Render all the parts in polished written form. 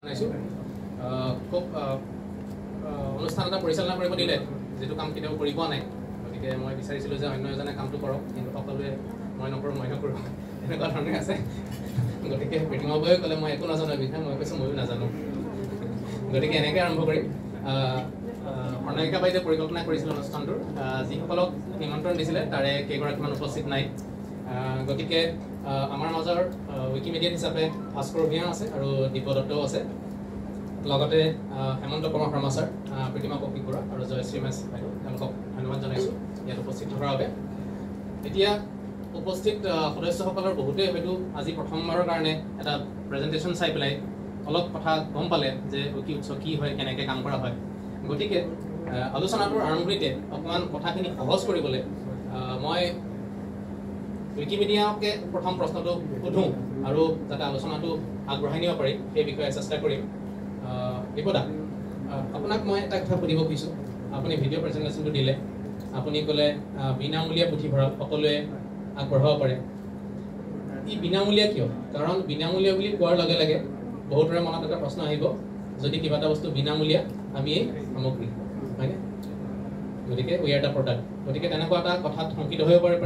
খুব অনুষ্ঠান এটা পৰিচালনা কৰিব দিলে যেটো কাম কেতিয়াও কৰি পোৱা নাই গতিকে মই বিচাৰিছিলোঁ যে অন্য এজনে কামটো কৰক কিন্তু সকলোৱে মই নকৰোঁ এনেকুৱা ধৰণে আছে গতিকে প্ৰতিমাবাবুয়ে ক'লে মই একো নাজানো বিষয়ে মই কৈছোঁ ময়ো নাজানো গতিকে এনেকৈ আৰম্ভ কৰিম প্ৰণালিকা বাইদেৱে পৰিকল্পনা কৰিছিল অনুষ্ঠানটোৰ যিসকলক নিমন্ত্ৰণ দিছিলে তাৰে কেইগৰাকীমান উপস্থিত নাই গতিকে আমাৰ মাজৰ উইকিমিডিয়ান হিচাপে ভাস্কৰ ভূঞা আছে আৰু দীপ দত্তও আছে লগতে হেমন্ত কুমাৰ শৰ্মা ছাৰ প্ৰতিমা কৌশিক বৰা আৰু জয়শ্ৰী মেছ বাইদেউ তেওঁলোকক ধন্যবাদ জনাইছোঁ ইয়াত উপস্থিত থকাৰ বাবে এতিয়া উপস্থিত সদস্যসকলৰ বহুতেই হয়তো আজি প্ৰথমবাৰৰ কাৰণে এটা প্ৰেজেণ্টেশ্যন চাই পেলাই অলপ কথা গম পালে যে উইকি উৎসৱ কি হয় কেনেকৈ কাম কৰা হয় গতিকে আলোচনাটোৰ আৰম্ভণিতে অকণমান কথাখিনি সহজ কৰিবলৈ মই উইকিমিডিয়াকে প্ৰথম প্ৰশ্নটো সুধোঁ আৰু যাতে আলোচনাটো আগবঢ়াই নিব পাৰি সেই বিষয়ে চেষ্টা কৰিম দীপদা আপোনাক মই এটা কথা সুধিব খুজিছোঁ আপুনি ভিডিঅ' প্ৰেজেণ্টেশ্যনটো দিলে আপুনি ক'লে বিনামূলীয়া পুথিভঁৰাল সকলোৱে আগবঢ়াব পাৰে ই বিনামূলীয়া কিয় কাৰণ বিনামূলীয়া বুলি কোৱাৰ লগে লগে বহুতৰে মনত এটা প্ৰশ্ন আহিব যদি কিবা এটা বস্তু বিনামূলীয়া আমি এই সামগ্ৰী হয়নে গতিকে উই আৰ দ্য প্ৰডাক্ট গতিকে তেনেকুৱা এটা কথাত শংকিত হৈ পাৰে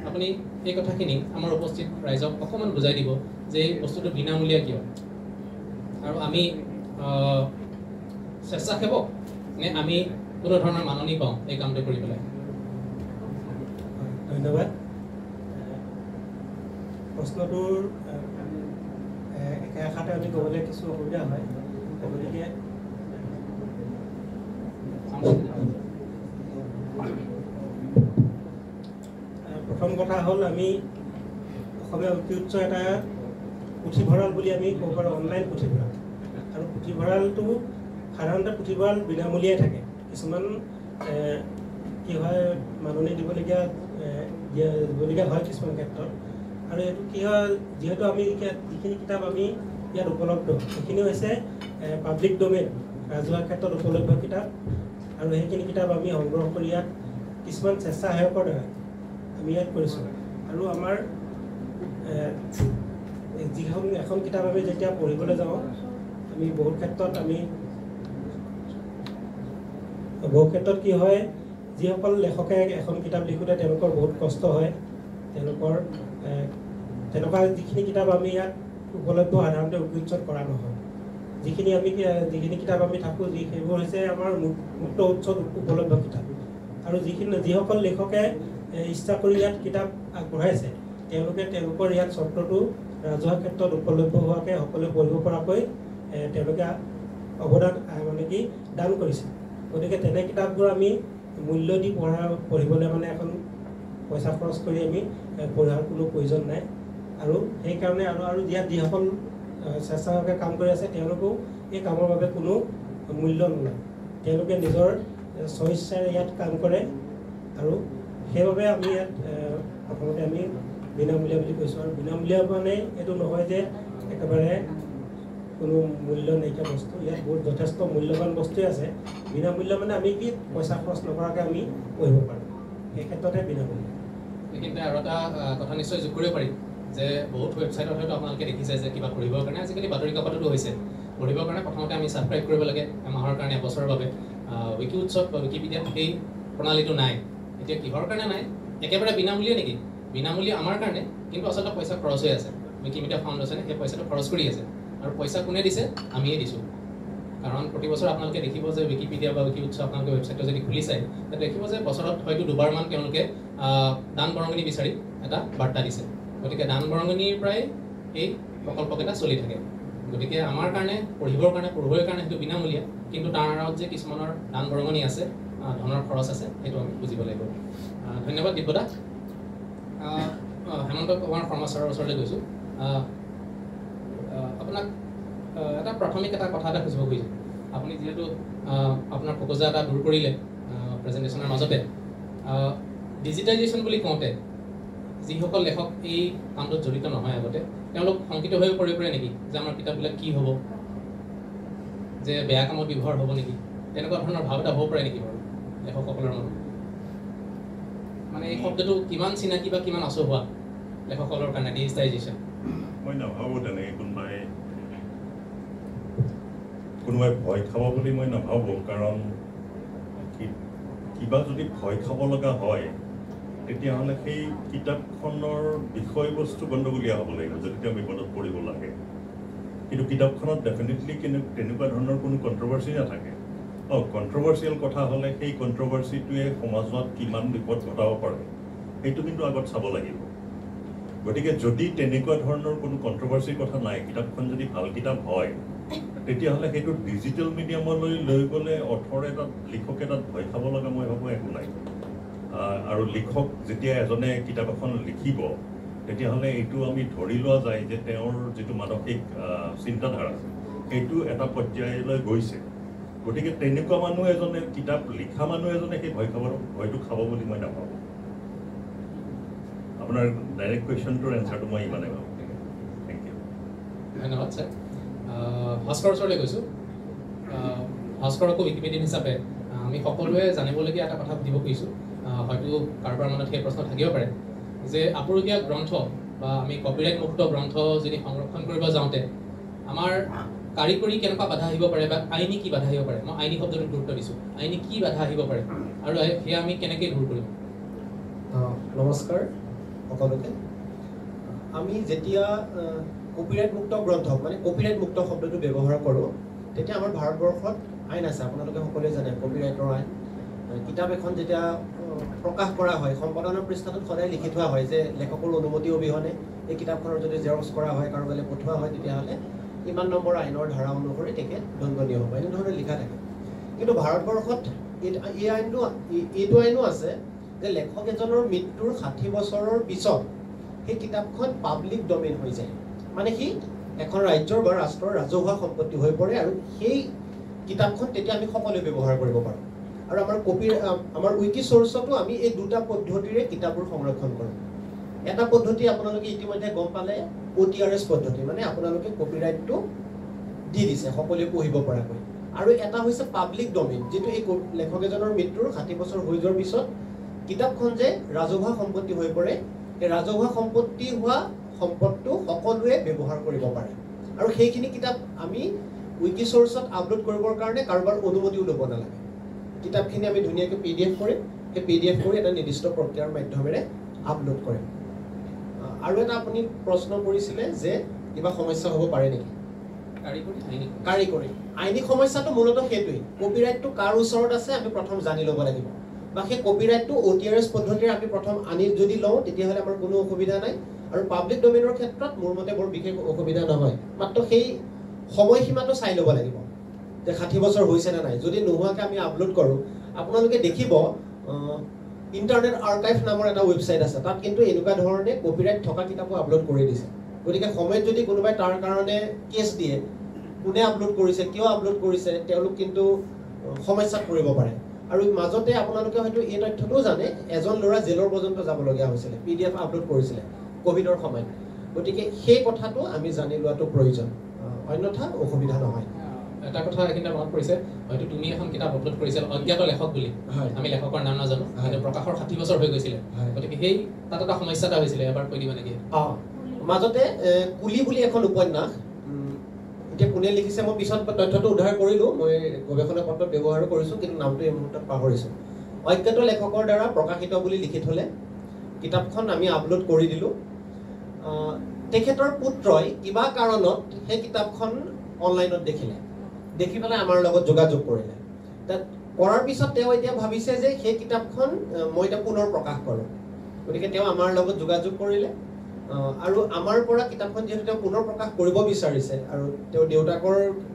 আপুনি এই কথাখিনি আমাৰ উপস্থিত ৰাইজক অকণমান বুজাই দিব যে এই বস্তুটো বিনামূলীয়া কিয় আৰু আমি স্বেচ্ছাসেৱক নে আমি কোনো ধৰণৰ মাননি পাওঁ এই কামটো কৰি পেলাই ধন্যবাদ প্ৰশ্নটোৰ একে আশাতে আমি ক'বলৈ কিছু অসুবিধা হয় গতিকে প্ৰথম কথা হ'ল আমি অসমীয়া উইকি উৎসৱ এটা পুথিভঁৰাল বুলি আমি ক'ব পাৰোঁ অনলাইন পুথিভঁৰাল আৰু পুথিভঁৰালটো সাধাৰণতে পুথিভঁৰাল বিনামূলীয়াই থাকে কিছুমান কি হয় মাননি দিবলগীয়া হয় কিছুমান ক্ষেত্ৰত আৰু এইটো কি হয় যিহেতু আমি যিখিনি কিতাপ আমি ইয়াত উপলব্ধ সেইখিনি হৈছে পাব্লিক ডমেইন ৰাজহুৱা ক্ষেত্ৰত উপলব্ধ কিতাপ আৰু সেইখিনি কিতাপ আমি সংগ্ৰহ কৰি ইয়াত কিছুমান স্বেচ্ছাসেৱকৰ দ্বাৰা আমি ইয়াত কৰিছোঁ আৰু আমাৰ যিখন এখন কিতাপ আমি যেতিয়া পঢ়িবলৈ যাওঁ আমি বহু ক্ষেত্ৰত কি হয় যিসকল লেখকে এখন কিতাপ লিখোঁতে তেওঁলোকৰ বহুত কষ্ট হয় তেওঁলোকৰ তেনেকুৱা যিখিনি কিতাপ আমি ইয়াত উপলব্ধ সাধাৰণতে উইকি উৎসৱত কৰা নহয় যিখিনি কিতাপ আমি থাকোঁ সেইবোৰ হৈছে আমাৰ মুক্ত উৎসৱত উপলব্ধ কিতাপ আৰু যিসকল লেখকে ইচ্ছা কৰি ইয়াত কিতাপ আগবঢ়াইছে তেওঁলোকৰ ইয়াত চৰ্তটো ৰাজহুৱা ক্ষেত্ৰত উপলব্ধ হোৱাকৈ সকলোৱে পঢ়িব পৰাকৈ তেওঁলোকে অৱদান মানে কি দান কৰিছে গতিকে তেনে কিতাপবোৰ আমি মূল্য দি পঢ়িবলৈ মানে এখন পইচা খৰচ কৰি আমি পঢ়াৰ কোনো প্ৰয়োজন নাই আৰু সেইকাৰণে আৰু ইয়াত যিসকল স্বেচ্ছাসেৱকে কাম কৰি আছে তেওঁলোকেও এই কামৰ বাবে কোনো মূল্য নলয় তেওঁলোকে নিজৰ স্বইচ্ছাৰে ইয়াত কাম কৰে আৰু সেইবাবে আমি ইয়াত প্ৰথমতে আমি বিনামূলীয়া বুলি কৈছোঁ আৰু বিনামূলীয়া মানে এইটো নহয় যে একেবাৰে কোনো মূল্য নাইকিয়া বস্তু ইয়াত বহুত যথেষ্ট মূল্যৱান বস্তুৱেই আছে বিনামূল্য মানে আমি কি পইচা খৰচ নকৰাকৈ আমি পঢ়িব পাৰোঁ সেই ক্ষেত্ৰতে বিনামূল্য কিন্তু আৰু এটা কথা নিশ্চয় যোগ কৰিব পাৰিম যে বহুত ৱেবছাইটত হয়তো আপোনালোকে দেখিছে যে কিবা পঢ়িবৰ কাৰণে আজিকালি বাতৰি কাকততো হৈছে পঢ়িবৰ কাৰণে প্ৰথমতে আমি ছাবস্ক্ৰাইব কৰিব লাগে এমাহৰ কাৰণে এবছৰৰ বাবে উইকি উৎসৱ বা উইকিপিডিয়াত সেই প্ৰণালীটো নাই এতিয়া কিহৰ কাৰণে নাই একেবাৰে বিনামূলীয়া নেকি বিনামূলীয়া আমাৰ কাৰণে কিন্তু আচলতে পইচা খৰচ হৈ আছে উইকিমিডিয়া ফাউণ্ডেশ্যনে সেই পইচাটো খৰচ কৰি আছে আৰু পইচা কোনে দিছে আমিয়ে দিছোঁ কাৰণ প্ৰতি বছৰ আপোনালোকে দেখিব যে উইকিপিডিয়া বা উইকি উৎসৱ আপোনালোকে ৱেবছাইটটো যদি খুলি চায় তাত দেখিব যে বছৰত হয়তো দুবাৰমান তেওঁলোকে দান বৰঙণি বিচাৰি এটা বাৰ্তা দিছে গতিকে দান বৰঙণিৰ পৰাই এই প্ৰকল্পকেইটা চলি থাকে গতিকে আমাৰ কাৰণে পঢ়িবৰ কাৰণে সেইটো বিনামূলীয়া কিন্তু তাৰ আঁৰত যে কিছুমানৰ দান বৰঙণি আছে ধনৰ খৰচ আছে সেইটো আমি বুজিব লাগিব ধন্যবাদ দীপদা হেমন্ত কুমাৰ শৰ্মা ছাৰৰ ওচৰলৈ গৈছোঁ আপোনাক এটা প্ৰাথমিক এটা কথা এটা খুজিব খুজিছোঁ আপুনি যিহেতু আপোনাৰ খোকোজা এটা দূৰ কৰিলে প্ৰেজেণ্টেশ্যনৰ মাজতে ডিজিটেলাইজেশ্যন বুলি কওঁতে যিসকল লেখক এই কামটোত জড়িত নহয় আগতে তেওঁলোক শংকিত হৈ পৰিব পাৰে নেকি যে আমাৰ কিতাপবিলাক কি হ'ব যে বেয়া কামত ব্যৱহাৰ হ'ব নেকি তেনেকুৱা ধৰণৰ ভাৱ এটা হ'ব পাৰে নেকি বাৰু লেখকসকলৰ মনত মানে এই শব্দটো কিমান চিনাকি বা কিমান আচহুৱা লেখকসকলৰ কাৰণে ডিজিটেলাইজেশ্যন মই নাভাবোঁ তেনেকৈ কোনোবাই কোনোবাই ভয় খাব বুলি মই নাভাবোঁ, কাৰণ কিবা যদি ভয় খাব লগা হয় তেতিয়াহ'লে সেই কিতাপখনৰ বিষয়বস্তু গণ্ডগোলীয়া হ'ব লাগিব যদি তেওঁ বিপদত পৰিব লাগে। কিন্তু কিতাপখনত ডেফিনেটলি তেনেকুৱা ধৰণৰ কোনো কণ্ট্ৰভাৰ্চি নাথাকে। কণ্ট্ৰভাৰ্চিয়েল কথা হ'লে সেই কণ্ট্ৰভাৰ্চিটোৱে সমাজত কিমান বিপদ ঘটাব পাৰে সেইটো কিন্তু আগত চাব লাগিব। গতিকে যদি তেনেকুৱা ধৰণৰ কোনো কণ্ট্ৰভাৰ্চিৰ কথা নাই, কিতাপখন যদি ভাল কিতাপ হয়, তেতিয়াহ'লে সেইটো ডিজিটেল মিডিয়ামলৈ লৈ গ'লে অথৰ এটাত লিখক এটাত ভয় খাব লগা মই ভাবোঁ একো নাই। আৰু লিখক যেতিয়া এজনে কিতাপ এখন লিখিব তেতিয়াহ'লে এইটো আমি ধৰি লোৱা যায় যে তেওঁৰ যিটো মানসিক চিন্তাধাৰা সেইটো এটা পৰ্যায়লৈ গৈছে। গতিকে তেনেকুৱা মানুহ এজনে কিতাপ লিখা মানুহ এজনে সেই ভয়টো খাব বুলি মই নাভাবোঁ। আপোনাৰ ডাইৰেক্ট কুৱেশ্যনটোৰ এনচাৰটো মই ইমানে ভাবোঁ। Thank you. ধন্যবাদ ছাৰ। ভাস্কৰ ওচৰলৈ গৈছোঁ। ভাস্কৰকো উইকিপিডিয়ান হিচাপে আমি সকলোৱে জানিবলগীয়া এটা কথা সুধিব খুজিছোঁ, হয়তো কাৰোবাৰ মনত সেই প্ৰশ্ন থাকিব পাৰে যে আপুৰুগীয়া গ্ৰন্থ বা আমি কপিৰাইট মুক্ত গ্ৰন্থ যদি সংৰক্ষণ কৰিব যাওঁতে আমাৰ কাৰিকৰী কেনেকুৱা বাধা আহিব পাৰে বা আইনী কি বাধা আহিব পাৰে। মই আইনী শব্দটোত গুৰুত্ব দিছোঁ। আইনী কি বাধা আহিব পাৰে আৰু সেয়া আমি কেনেকৈ দূৰ কৰিম? নমস্কাৰ সকলোকে। আমি যেতিয়া কপিৰাইট মুক্ত গ্ৰন্থ মানে কপিৰাইট মুক্ত শব্দটো ব্যৱহাৰ কৰোঁ তেতিয়া আমাৰ ভাৰতবৰ্ষত আইন আছে, আপোনালোকে সকলোৱে জানে কপিৰাইটৰ আইন। কিতাপ এখন যেতিয়া প্ৰকাশ কৰা হয় সম্পাদনাৰ পৃষ্ঠাটোত সদায় লিখি থোৱা হয় যে লেখকৰ অনুমতি অবিহনে এই কিতাপখনৰ যদি জেৰক্স কৰা হয় কাৰোবালৈ পঠোৱা হয় তেতিয়াহ'লে ইমান নম্বৰ আইনৰ ধাৰা অনুসৰি তেখেত দণ্ডনীয় হ'ব, এনেধৰণে লিখা থাকে। কিন্তু ভাৰতবৰ্ষত এইটো আইনো আছে যে লেখক এজনৰ মৃত্যুৰ 60 বছৰৰ পিছত সেই কিতাপখন পাব্লিক ডমেইন হৈ যায়, মানে সি এখন ৰাজ্যৰ বা ৰাষ্ট্ৰৰ ৰাজহুৱা সম্পত্তি হৈ পৰে আৰু সেই কিতাপখন তেতিয়া আমি সকলোৱে ব্যৱহাৰ কৰিব পাৰোঁ। আৰু আমাৰ উইকি চ'ৰ্চতো আমি এই দুটা পদ্ধতিৰে কিতাপবোৰ সংৰক্ষণ কৰোঁ। এটা পদ্ধতি আপোনালোকে ইতিমধ্যে গম পালে OTRS পদ্ধতি, মানে আপোনালোকে কপিৰাইটটো দি দিছে সকলোৱে পঢ়িব পৰাকৈ। আৰু এটা হৈছে পাব্লিক ডমেইন, যিটো এই লেখক এজনৰ মৃত্যুৰ 60 বছৰ হৈ যোৱাৰ পিছত কিতাপখন যে ৰাজহুৱা সম্পত্তি হৈ পৰে, এই ৰাজহুৱা সম্পত্তি হোৱা সম্পদটো সকলোৱে ব্যৱহাৰ কৰিব পাৰে। আৰু সেইখিনি কিতাপ আমি উইকি চ'ৰ্চত আপলোড কৰিবৰ কাৰণে কাৰোবাৰ অনুমতিও ল'ব নালাগে। কিতাপখিনি আমি ধুনীয়াকৈ PDF কৰিম, সেই PDF কৰি এটা নিৰ্দিষ্ট প্ৰক্ৰিয়াৰ মাধ্যমেৰে আপলোড কৰিম। আৰু এটা আপুনি প্ৰশ্ন কৰিছিলে যে কিবা সমস্যা হ'ব পাৰে নেকি? কাৰিকৰী আইনী সমস্যাটো মূলতঃ সেইটোৱেই, কপিৰাইটটো কাৰ ওচৰত আছে আমি প্ৰথম জানি ল'ব লাগিব, বা সেই কপিৰাইটটো OTRS পদ্ধতিৰে আমি প্ৰথম আনি যদি লওঁ তেতিয়াহ'লে আমাৰ কোনো অসুবিধা নাই। আৰু পাব্লিক ডমেইনৰ ক্ষেত্ৰত মোৰ মতে বৰ বিশেষ অসুবিধা নহয়, মাত্ৰ সেই সময়সীমাটো চাই ল'ব লাগিব যে 60 বছৰ হৈছে নে নাই। যদি নোহোৱাকৈ আমি আপলোড কৰোঁ, আপোনালোকে দেখিব ইণ্টাৰনেট আৰ্কাইভ নামৰ এটা ৱেবছাইট আছে, তাত কিন্তু এনেকুৱা ধৰণে কপিৰাইট থকা কিতাপো আপলোড কৰি দিছে। গতিকে সময়ত যদি কোনোবাই তাৰ কাৰণে কেছ দিয়ে, কোনে আপলোড কৰিছে, কিয় আপলোড কৰিছে, তেওঁলোক কিন্তু সমস্যাত পৰিব পাৰে। আৰু মাজতে আপোনালোকে হয়তো এই তথ্যটোও জানে, এজন ল'ৰা জেলৰ পৰ্যন্ত যাবলগীয়া হৈছিলে, PDF আপলোড কৰিছিলে ক'ভিডৰ সময়ত। গতিকে সেই কথাটো আমি জানি লোৱাটো প্ৰয়োজন, অন্যথা অসুবিধা নহয়। এটা কথা এইখিনিতে মনত পৰিছে, হয়তো তুমি এখন কিতাপ আপলোড কৰিছিলা অজ্ঞাত লেখক বুলি, আমি লেখকৰ নাম নাজানো, কিন্তু প্ৰকাশৰ 60 বছৰ হৈ গৈছিলে, গতিকে সেই তাত এটা সমস্যা এটা হৈছিলে, এবাৰ কৈ দিবা নেকি? মাজতে কুলি বুলি এখন উপন্যাস, এতিয়া কোনে লিখিছে মই পিছত তথ্যটো উদ্ধাৰ কৰিলোঁ, মই গৱেষণা পত্ৰত ব্যৱহাৰো কৰিছোঁ, কিন্তু নামটো এই মুহূৰ্তত পাহৰিছোঁ। অজ্ঞাত লেখকৰ দ্বাৰা প্ৰকাশিত বুলি লিখি থ'লে কিতাপখন আমি আপলোড কৰি দিলোঁ। তেখেতৰ পুত্ৰই কিবা কাৰণত সেই কিতাপখন অনলাইনত দেখি পেলাই আমাৰ লগত যোগাযোগ কৰিলে। তাত কৰাৰ পিছত তেওঁ এতিয়া ভাবিছে যে সেই কিতাপখন মই এতিয়া পুনৰ প্ৰকাশ কৰোঁ, গতিকে তেওঁ আমাৰ লগত যোগাযোগ কৰিলে। আৰু আমাৰ পৰা কিতাপখন যিহেতু তেওঁ পুনৰ প্ৰকাশ কৰিব বিচাৰিছে, আৰু তেওঁ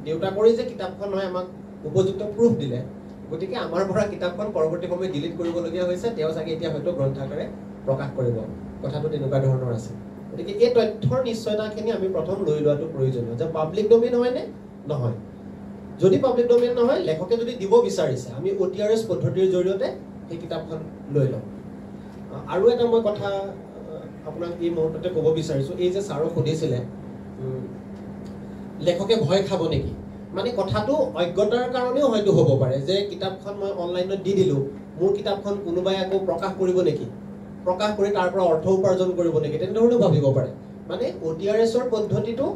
দেউতাকৰে যে কিতাপখন হয় আমাক উপযুক্ত প্ৰুফ দিলে, গতিকে আমাৰ পৰা কিতাপখন পৰৱৰ্তী সময়ত ডিলিট কৰিবলগীয়া হৈছে। তেওঁ চাগে এতিয়া হয়তো গ্ৰন্থাকাৰে প্ৰকাশ কৰিব, কথাটো তেনেকুৱা ধৰণৰ আছে। গতিকে এই তথ্যৰ নিশ্চয়তাখিনি আমি প্ৰথম লৈ লোৱাটো প্ৰয়োজনীয় যে পাব্লিক ডমেইন হয়নে নহয়। যদি পাব্লিক ডমেইন নহয়, লেখকে যদি দিব বিচাৰিছে, আমি OTRS পদ্ধতিৰ জৰিয়তে সেই কিতাপখন লৈ লওঁ। আৰু এটা মই কথা আপোনাক এই মুহূৰ্ততে ক'ব বিচাৰিছোঁ, এই যে ছাৰক সুধিছিলে লেখকে ভয় খাব নেকি, মানে কথাটো অজ্ঞতাৰ কাৰণেও হয়তো হ'ব পাৰে যে কিতাপখন মই অনলাইনত দি দিলোঁ, মোৰ কিতাপখন কোনোবাই আকৌ প্ৰকাশ কৰিব নেকি, প্ৰকাশ কৰি তাৰ পৰা অৰ্থ উপাৰ্জন কৰিব নেকি, তেনেধৰণেও ভাবিব পাৰে। মানে OTRSৰ পদ্ধতিটো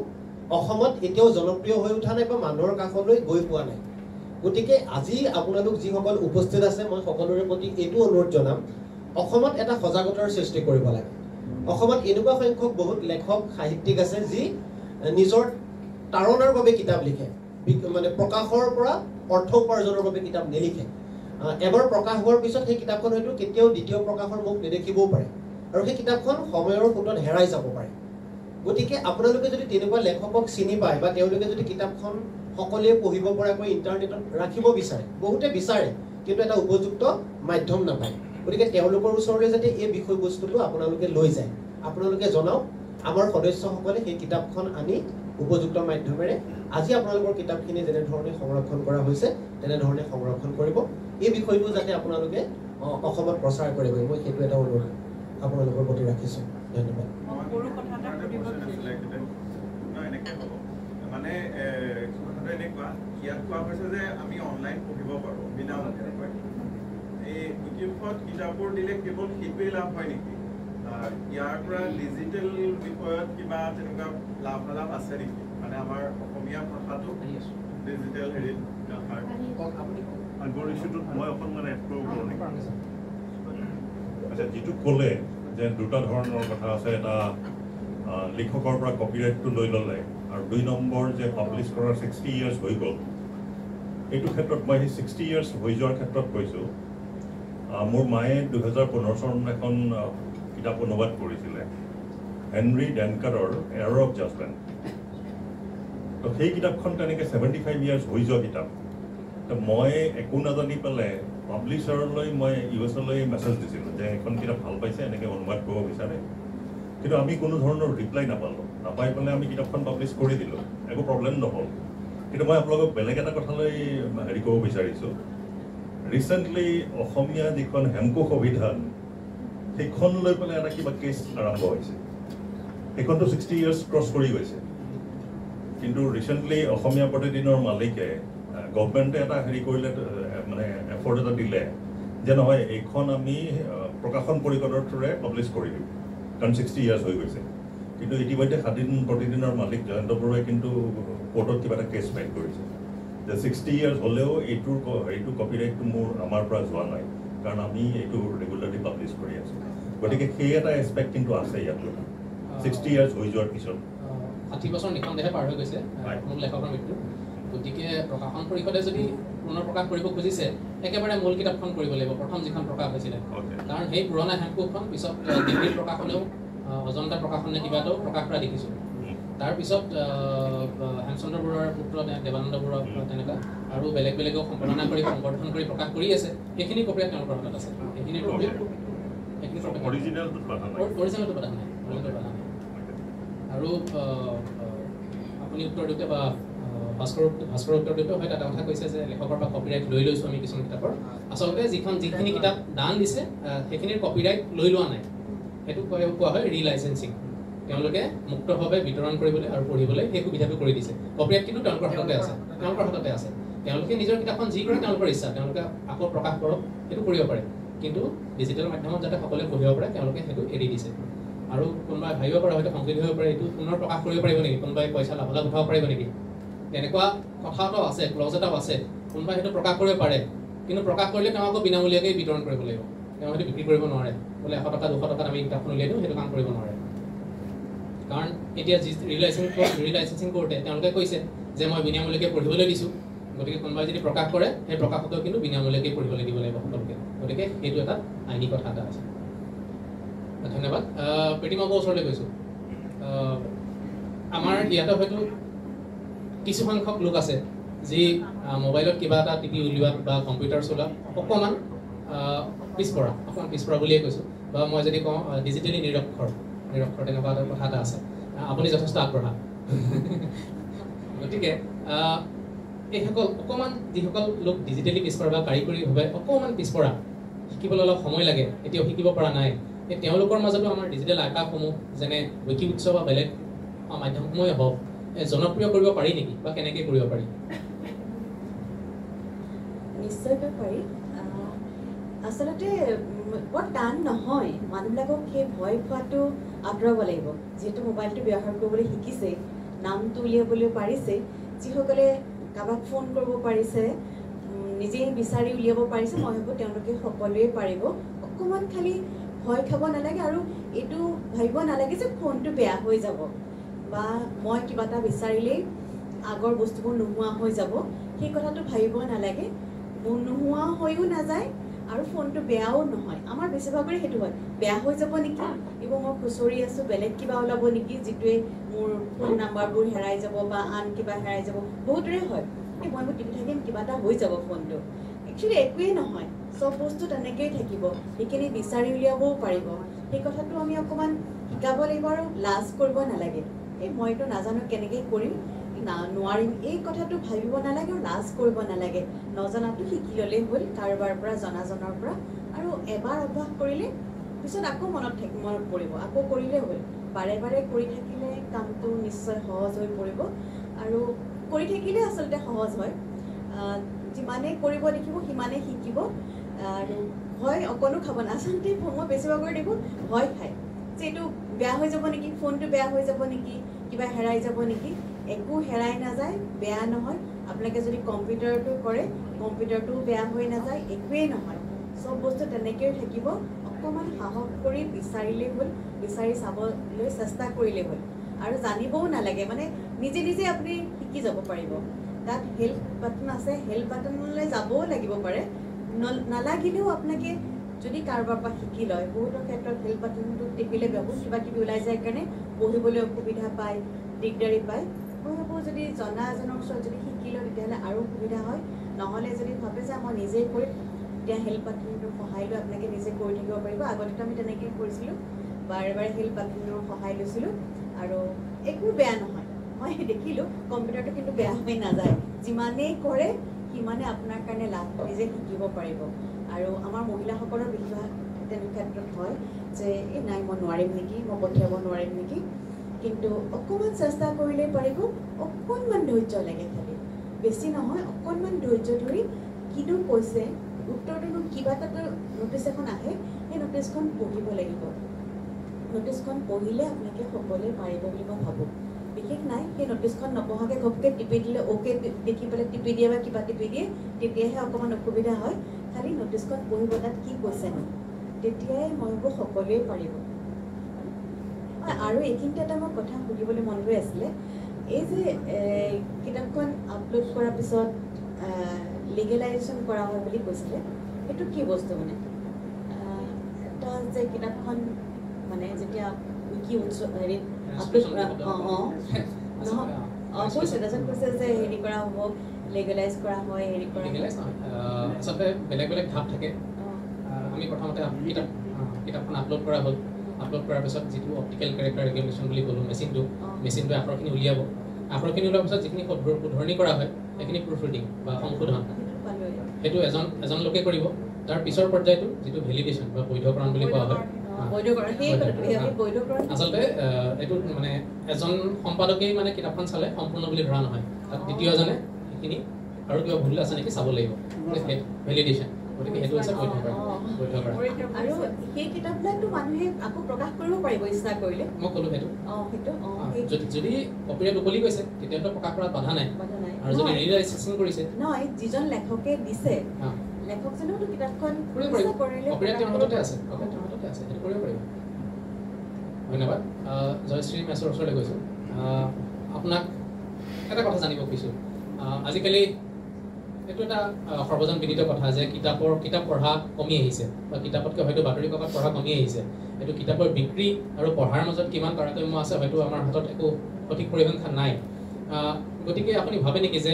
অসমত এতিয়াও জনপ্ৰিয় হৈ উঠা নাই বা মানুহৰ কাষলৈ গৈ পোৱা নাই গতিকে আজি আপোনালোক যিসকল উপস্থিত আছে মই সকলোৰে প্ৰতি এইটো অনুৰোধ জনাম অসমত এটা সজাগতাৰ সৃষ্টি কৰিব লাগে অসমত এনেকুৱা সংখ্যক বহুত লেখক সাহিত্যিক আছে যি নিজৰ তাৰণাৰ বাবে কিতাপ লিখে মানে প্ৰকাশৰ পৰা অৰ্থ উপাৰ্জনৰ বাবে কিতাপ নিলিখে এবাৰ প্ৰকাশ হোৱাৰ পিছত সেই কিতাপখন হয়তো কেতিয়াও দ্বিতীয় প্ৰকাশৰ মুখ নেদেখিবও পাৰে আৰু সেই কিতাপখন সময়ৰ সোঁতত হেৰাই যাব পাৰে গতিকে আপোনালোকে যদি তেনেকুৱা লেখকক চিনি পায় বা তেওঁলোকে যদি কিতাপখন সকলোৱে পঢ়িব পৰাকৈ ইণ্টাৰনেটত ৰাখিব বিচাৰে বহুতে বিচাৰে কিন্তু এটা উপযুক্ত মাধ্যম নাপায় গতিকে তেওঁলোকৰ ওচৰলৈ যাতে এই বিষয়বস্তুটো আপোনালোকে লৈ যায় আপোনালোকে জনাওক আমাৰ সদস্যসকলে সেই কিতাপখন আনি উপযুক্ত মাধ্যমেৰে আজি আপোনালোকৰ কিতাপখিনি যেনেধৰণে সংৰক্ষণ কৰা হৈছে তেনেধৰণে সংৰক্ষণ কৰিব এই বিষয়টো যাতে আপোনালোকে অসমত প্ৰচাৰ কৰিব মই সেইটো এটা অনুৰোধ আপোনালোকৰ প্ৰতি ৰাখিছোঁ ধন্যবাদ মানে কথাটো এনেকুৱা ইয়াত কোৱা হৈছে যে আমি অনলাইন পঢ়িব পাৰোঁ বিনামূলীয়াকৈ এই ইউটিউবত কিতাপবোৰ দিলে কেৱল সেইটোৱেই লাভ হয় নেকি ইয়াৰ পৰা ডিজিটেল বিষয়ত কিবা তেনেকুৱা লাভালাভ আছে নেকি মানে আমাৰ অসমীয়া ভাষাটো ডিজিটেল হেৰিত আগৰ ইছ্যুটোত মই অকণমান এড কৰিব পাৰোঁ নেকি আচ্ছা যিটো ক'লে যে দুটা ধৰণৰ কথা আছে এটা লিখকৰ পৰা কপিৰাইটটো লৈ ল'লে আৰু 2 নম্বৰ যে পাব্লিছ কৰাৰ 60 ইয়াৰ্ছ হৈ গ'ল এইটো ক্ষেত্ৰত মই সেই 60 ইয়াৰ্ছ হৈ যোৱাৰ ক্ষেত্ৰত কৈছোঁ মোৰ মায়ে 2015 চনত এখন কিতাপ অনুবাদ কৰিছিলে হেনৰি ডেনকাৰৰ এৰৰ অফ জাজমেণ্ট তো সেই কিতাপখন তেনেকৈ 75 ইয়াৰ্ছ হৈ যোৱা কিতাপ তো মই একো নাজানি পেলাই পাব্লিচাৰলৈ মই ইউএছলৈ মেছেজ দিছিলোঁ যে এখন কিতাপ ভাল পাইছে এনেকৈ অনুবাদ কৰিব বিচাৰে কিন্তু আমি কোনো ধৰণৰ ৰিপ্লাই নাপাই পেলাই আমি কিতাপখন পাব্লিছ কৰি দিলোঁ একো প্ৰব্লেম নহ'ল কিন্তু মই আপোনালোকক বেলেগ এটা কথালৈ হেৰি কৰিব বিচাৰিছোঁ ৰিচেণ্টলি অসমীয়া যিখন হেমকোষ অভিধান সেইখন লৈ পেলাই এটা কিবা কেছ আৰম্ভ হৈছে সেইখনতো 60 ইয়াৰ্ছ ক্ৰছ কৰি গৈছে কিন্তু ৰিচেণ্টলি অসমীয়া প্ৰতিদিনৰ মালিকে গভৰ্ণমেণ্টে এটা হেৰি কৰিলে মানে এফৰ্ট এটা দিলে যে নহয় এইখন আমি প্ৰকাশন পৰিষদৰ থ্ৰুৰে পাব্লিছ কৰি দিওঁ কাৰণ 60 ইয়াৰ্ছ হৈ গৈছে কিন্তু ইতিমধ্যে স্বাধীন প্ৰতিদিনৰ মালিক জয়ন্ত বৰুৱাই কিন্তু কোৰ্টত কিবা এটা কেছ ফাইল কৰিছে যে 60 ইয়াৰ্ছ হ'লেও এইটোৰ হেৰিটো কপিৰাইটটো আমাৰ পৰা যোৱা নাই কাৰণ আমি এইটো ৰেগুলাৰলি পাব্লিছ কৰি আছোঁ গতিকে সেই এটা এছপেক্ট কিন্তু আছে ইয়াত 60 ইয়াৰ্ছ হৈ যোৱাৰ পিছত 60 বছৰ নিখন্দেহে পাৰ হৈ গৈছে মূল লেখকৰ মৃত্যু গতিকে প্ৰকাশন পৰিষদে যদি পুনৰ প্ৰকাশ কৰিব খুজিছে একেবাৰে মূল কিতাপখন কৰিব লাগিব প্ৰথম যিখন প্ৰকাশ হৈছিলে কাৰণ সেই পুৰণা হেমকোষখন পিছত দিল্লীৰ প্ৰকাশনেও অজন্তা প্ৰকাশনে কিবাটো প্ৰকাশ কৰা দেখিছোঁ তাৰপিছত হেমচন্দ্ৰ বৰুৱাৰ পুত্ৰ দেৱানন্দ বৰুৱা তেনেকুৱা আৰু বেলেগ বেলেগক সম্পাদনা কৰি সংবৰ্ধন কৰি প্ৰকাশ কৰি আছে সেইখিনি কপিৰাইট তেওঁলোকৰ হাতত আছে সেইখিনি অৰিজিনেলটো বাধা নাই আৰু আপুনি উত্তৰ দিওঁতে বা ভাস্কৰ উত্তৰ দিওঁতে হয়তো এটা কথা কৈছে যে লেখকৰ পৰা কপিৰাইট লৈ লৈছোঁ আমি কিছুমান কিতাপৰ আচলতে যিখিনি কিতাপ দান দিছে সেইখিনিৰ কপিৰাইট লৈ লোৱা নাই সেইটো কোৱা হয় ৰিলাইচেঞ্চিং তেওঁলোকে মুক্তভাৱে বিতৰণ কৰিবলৈ আৰু পঢ়িবলৈ সেই সুবিধাটো কৰি দিছে কপিৰাইট কিন্তু তেওঁলোকৰ হাততে আছে তেওঁলোকে নিজৰ কিতাপখন যি কৰে তেওঁলোকৰ ইচ্ছা তেওঁলোকে আকৌ প্ৰকাশ কৰক সেইটো কৰিব পাৰে কিন্তু ডিজিটেল মাধ্যমত যাতে সকলোৱে পঢ়িব পাৰে তেওঁলোকে সেইটো এৰি দিছে আৰু কোনোবাই ভাবিব পাৰে হয়তো সংকেত হ'ব পাৰে এইটো পুনৰ প্ৰকাশ কৰিব পাৰিব নেকি কোনোবাই পইচা লাভালাভ উঠাব পাৰিব নেকি তেনেকুৱা কথা এটাও আছে ক্লজ এটাও আছে কোনোবাই সেইটো প্ৰকাশ কৰিব পাৰে কিন্তু প্ৰকাশ কৰিলে তেওঁ আকৌ বিনামূলীয়াকৈ বিতৰণ কৰিব লাগিব তেওঁ হয়তো বিক্ৰী কৰিব নোৱাৰে বোলে 100 টকা 200 টকাত আমি কিতাপখন উলিয়াই দিওঁ সেইটো কাম কৰিব নোৱাৰে কাৰণ এতিয়া যি ৰিলাইচেঞ্চিং কোৰ্টে তেওঁলোকে কৈছে যে মই বিনামূলীয়াকৈ পঢ়িবলৈ দিছোঁ গতিকে কোনোবাই যদি প্ৰকাশ কৰে সেই প্ৰকাশকেও কিন্তু বিনামূলীয়াকৈ পঢ়িবলৈ দিব লাগিব সকলোকে গতিকে সেইটো এটা আইনী কথা এটা আছে ধন্যবাদ প্ৰীতিমাকৰ ওচৰলৈ গৈছোঁ আমাৰ ইয়াতে হয়তো কিছু সংখ্যক লোক আছে যি মোবাইলত কিবা এটা টিপি উলিওৱাত বা কম্পিউটাৰ চলোৱাত অকণমান পিছপৰা বুলিয়ে কৈছোঁ বা মই যদি কওঁ ডিজিটেলি নিৰক্ষৰ তেনেকুৱা এটা কথা এটা আছে আপুনি যথেষ্ট আগবঢ়া গতিকে এইসকল অকণমান যিসকল লোক ডিজিটেলি পিছপৰা বা কাৰিকৰীভাৱে অকণমান পিছপৰা শিকিবলৈ অলপ সময় লাগে এতিয়াও শিকিব পৰা নাই এই তেওঁলোকৰ মাজতো আমাৰ ডিজিটেল আৰ্কাইভসমূহ যেনে ৱিকি উৎস বা বেলেগ মাধ্যমসমূহে হওক জনপ্ৰিয় কৰিব পাৰি নেকি বা কেনেকৈ কৰিব পাৰি নিশ্চয়কৈ পাৰি আচলতে বৰ টান নহয় মানুহবিলাকক সেই ভয় খোৱাটো আঁতৰাব লাগিব যিহেতু মোবাইলটো ব্যৱহাৰ কৰিবলৈ শিকিছে নামটো উলিয়াবলৈ পাৰিছে, যিসকলে কাৰোবাক ফোন কৰিব পাৰিছে, নিজেই বিচাৰি উলিয়াব পাৰিছে, মই ভাবোঁ তেওঁলোকে সকলোৱে পাৰিব। অকণমান খালি ভয় খাব নালাগে আৰু এইটো ভাবিব নালাগে যে ফোনটো বেয়া হৈ যাব বা মই কিবা এটা বিচাৰিলেই আগৰ বস্তুবোৰ নোহোৱা হৈ যাব, সেই কথাটো ভাবিব নালাগে। নোহোৱা হৈও নাযায় আৰু ফোনটো বেয়াও নহয়। আমাৰ বেছিভাগৰে সেইটো হয়, বেয়া হৈ যাব নেকি, এইবোৰ মই খুচৰি আছোঁ, বেলেগ কিবা ওলাব নেকি যিটোৱে মোৰ ফোন নাম্বাৰবোৰ হেৰাই যাব বা আন কিবা হেৰাই যাব, বহুতৰে হয়। এই মই টিপি থাকিম কিবা এটা হৈ যাব ফোনটো, একচুৱেলি একোৱেই নহয়, চব বস্তু তেনেকৈয়ে থাকিব, সেইখিনি বিচাৰি উলিয়াবও পাৰিব। সেই কথাটো আমি অকণমান শিকাব লাগিব আৰু লাজ কৰিব নালাগে। এই মইতো নাজানো কেনেকৈ কৰিম, নোৱাৰিম, এই কথাটো ভাবিব নালাগে আৰু লাজ কৰিব নালাগে। নজনাটো শিকি ল'লেই হ'ল কাৰোবাৰ পৰা, জনাজনৰ পৰা, আৰু এবাৰ অভ্যাস কৰিলে পিছত আকৌ মনত পৰিব, আকৌ কৰিলেই হ'ল। বাৰে বাৰে কৰি থাকিলে কামটো নিশ্চয় সহজ হৈ পৰিব আৰু কৰি থাকিলে আচলতে সহজ হয়। যিমানেই কৰিব দেখিব সিমানেই শিকিব আৰু ভয় অকণো খাব না। আচলতে মই বেছিভাগৰ দেখোঁ ভয় খায় যে এইটো বেয়া হৈ যাব নেকি, ফোনটো বেয়া হৈ যাব নেকি, কিবা হেৰাই যাব নেকি। একো হেৰাই নাযায়, বেয়া নহয়। আপোনালোকে যদি কম্পিউটাৰটো কৰে, কম্পিউটাৰটোও বেয়া হৈ নাযায়, একোৱেই নহয়, চব বস্তু তেনেকৈয়ে থাকিব। অকণমান সাহস কৰি বিচাৰিলেই হ'ল, বিচাৰি চাবলৈ চেষ্টা কৰিলেই হ'ল আৰু জানিবও নালাগে, মানে নিজে নিজে আপুনি শিকি যাব পাৰিব। তাত হেল্প বাটন আছে, হেল্প বাটনলৈ যাবও লাগিব পাৰে, নালাগিলেও আপোনালোকে যদি কাৰোবাৰ পৰা শিকি লয়, বহুতৰ ক্ষেত্ৰত হেল্প বাটনটো টিপিলে বহুত কিবা কিবি ওলাই যায় কাৰণে পঢ়িবলৈ অসুবিধা পায়, দিগদাৰী পায়। মই ভাবোঁ যদি জনা এজনৰ ওচৰত যদি শিকি লয় তেতিয়াহ'লে আৰু সুবিধা হয়। নহ'লে যদি ভাবে যে মই নিজেই কৰিম, তেতিয়া হেল্প বাটনটোৰ সহায় লৈ আপোনালোকে নিজে কৰি থাকিব পাৰিব। আগতেতো আমি তেনেকৈয়ে কৰিছিলোঁ, বাৰে বাৰে হেল্প বাটনৰ সহায় লৈছিলোঁ আৰু একো বেয়া নহয়। মই দেখিলোঁ কম্পিউটাৰটো কিন্তু বেয়া হৈ নাযায়, যিমানেই কৰে সিমানে আপোনাৰ কাৰণে লাভ, নিজে শিকিব পাৰিব। আৰু আমাৰ মহিলাসকলৰ বেছিভাগ তেনেকুৱা ক্ষেত্ৰত হয় যে এই নাই মই নোৱাৰিম নেকি, মই পঠিয়াব নোৱাৰিম নেকি, কিন্তু অকণমান চেষ্টা কৰিলেই পাৰিব। অকণমান ধৈৰ্য লাগে, খালি বেছি নহয়, অকণমান ধৈৰ্য ধৰি কিনো কৈছে, উত্তৰটোনো কিবা এটা ন'টিছ এখন আহে, সেই ন'টিছখন পঢ়িব লাগিব। ন'টিছখন পঢ়িলে আপোনালোকে সকলোৱে পাৰিব বুলি মই ভাবোঁ। বিশেষ নাই, সেই ন'টিছখন নপঢ়াকৈ ঘপকৈ টিপি দিলে, অ'কে দেখি পেলাই টিপি দিয়ে বা কিবা টিপি দিয়ে, তেতিয়াহে অকণমান অসুবিধা হয়। খালি ন'টিছখন পঢ়িব, তাত কি কৈছেনো, তেতিয়াই মই ভাবোঁ সকলোৱে পাৰিব। আৰু এইখিনিতে এটা মই কথা সুধিবলৈ মন গৈ আছিলে, এই যে কিতাপখন আপলোড কৰাৰ পিছত লিগেলাইজেশ্যন কৰা হয় বুলি কৈছিলে, সেইটো কি বস্তু? মানে এটা যে কিতাপখন মানে যেতিয়া উইকি হেৰিত আপলোড কৰা, কৈছে তাৰপিছত কৈছে যে হেৰি কৰা হ'ব, লিগেলাইজ কৰা হয়, হেৰি কৰা আচলতে বেলেগ বেলেগ ধাপ থাকে। আমি প্ৰথমতে কিতাপখন আপলোড কৰা হ'ল, আপলোড কৰাৰ পিছত যিটো অপ্টিকেল কেৰেক্টাৰ ৰেগুলেশ্যন বুলি ক'লোঁ, মেচিনটোৱে আখৰখিনি উলিয়াব। আখৰখিনি ওলোৱাৰ পিছত যিখিনি শুধৰণি কৰা হয় সেইখিনি প্ৰুফ ৰিডিং বা সংশোধন, সেইটো এজন লোকে কৰিব। তাৰ পিছৰ পৰ্যায়টো যিটো ভেলিডেশ্যন বা বৈধকৰণ বুলি কোৱা হয়, আচলতে এইটো মানে এজন সম্পাদকেই মানে কিতাপখন চালে সম্পূৰ্ণ বুলি ধৰা নহয়, তাত দ্বিতীয়জনে সেইখিনি আৰু কিবা ভুল আছে নেকি চাব লাগিব, ভেলিডেশ্যন। গতিকে সেইটো হৈছে বৈধকৰণ। আৰু সেই কিতাপবিলাকতো মানুহে আকৌ প্ৰকাশ কৰিব পাৰিব ইচ্ছা কৰিলে। মই ক'লোঁ সেইটো যদি কপিৰাইট উকলি গৈছে তেতিয়াতো প্ৰকাশ কৰাত বাধা নাই, আৰু যদি ৰিয়েলাইজেশ্যন কৰিছে নহয়, যিজন লেখকে দিছে লেখকজনেওতো কিতাপখন কপিৰাইট তেওঁৰ হাততে আছে, সেইটো কৰিব পাৰিব। ধন্যবাদ। জয়শ্ৰী মেছৰ ওচৰলৈ গৈছোঁ। আপোনাক এটা কথা জানিব খুজিছোঁ। আজিকালি এইটো এটা সৰ্বজন বিদিত কথা যে কিতাপ পঢ়া কমি আহিছে, বা কিতাপতকৈ হয়তো বাতৰি কাকত পঢ়া কমি আহিছে। এইটো কিতাপৰ বিক্ৰী আৰু পঢ়াৰ মাজত কিমান তাৰতম্য আছে হয়তো আমাৰ হাতত একো সঠিক পৰিসংখ্যা নাই। গতিকে আপুনি ভাবে নেকি যে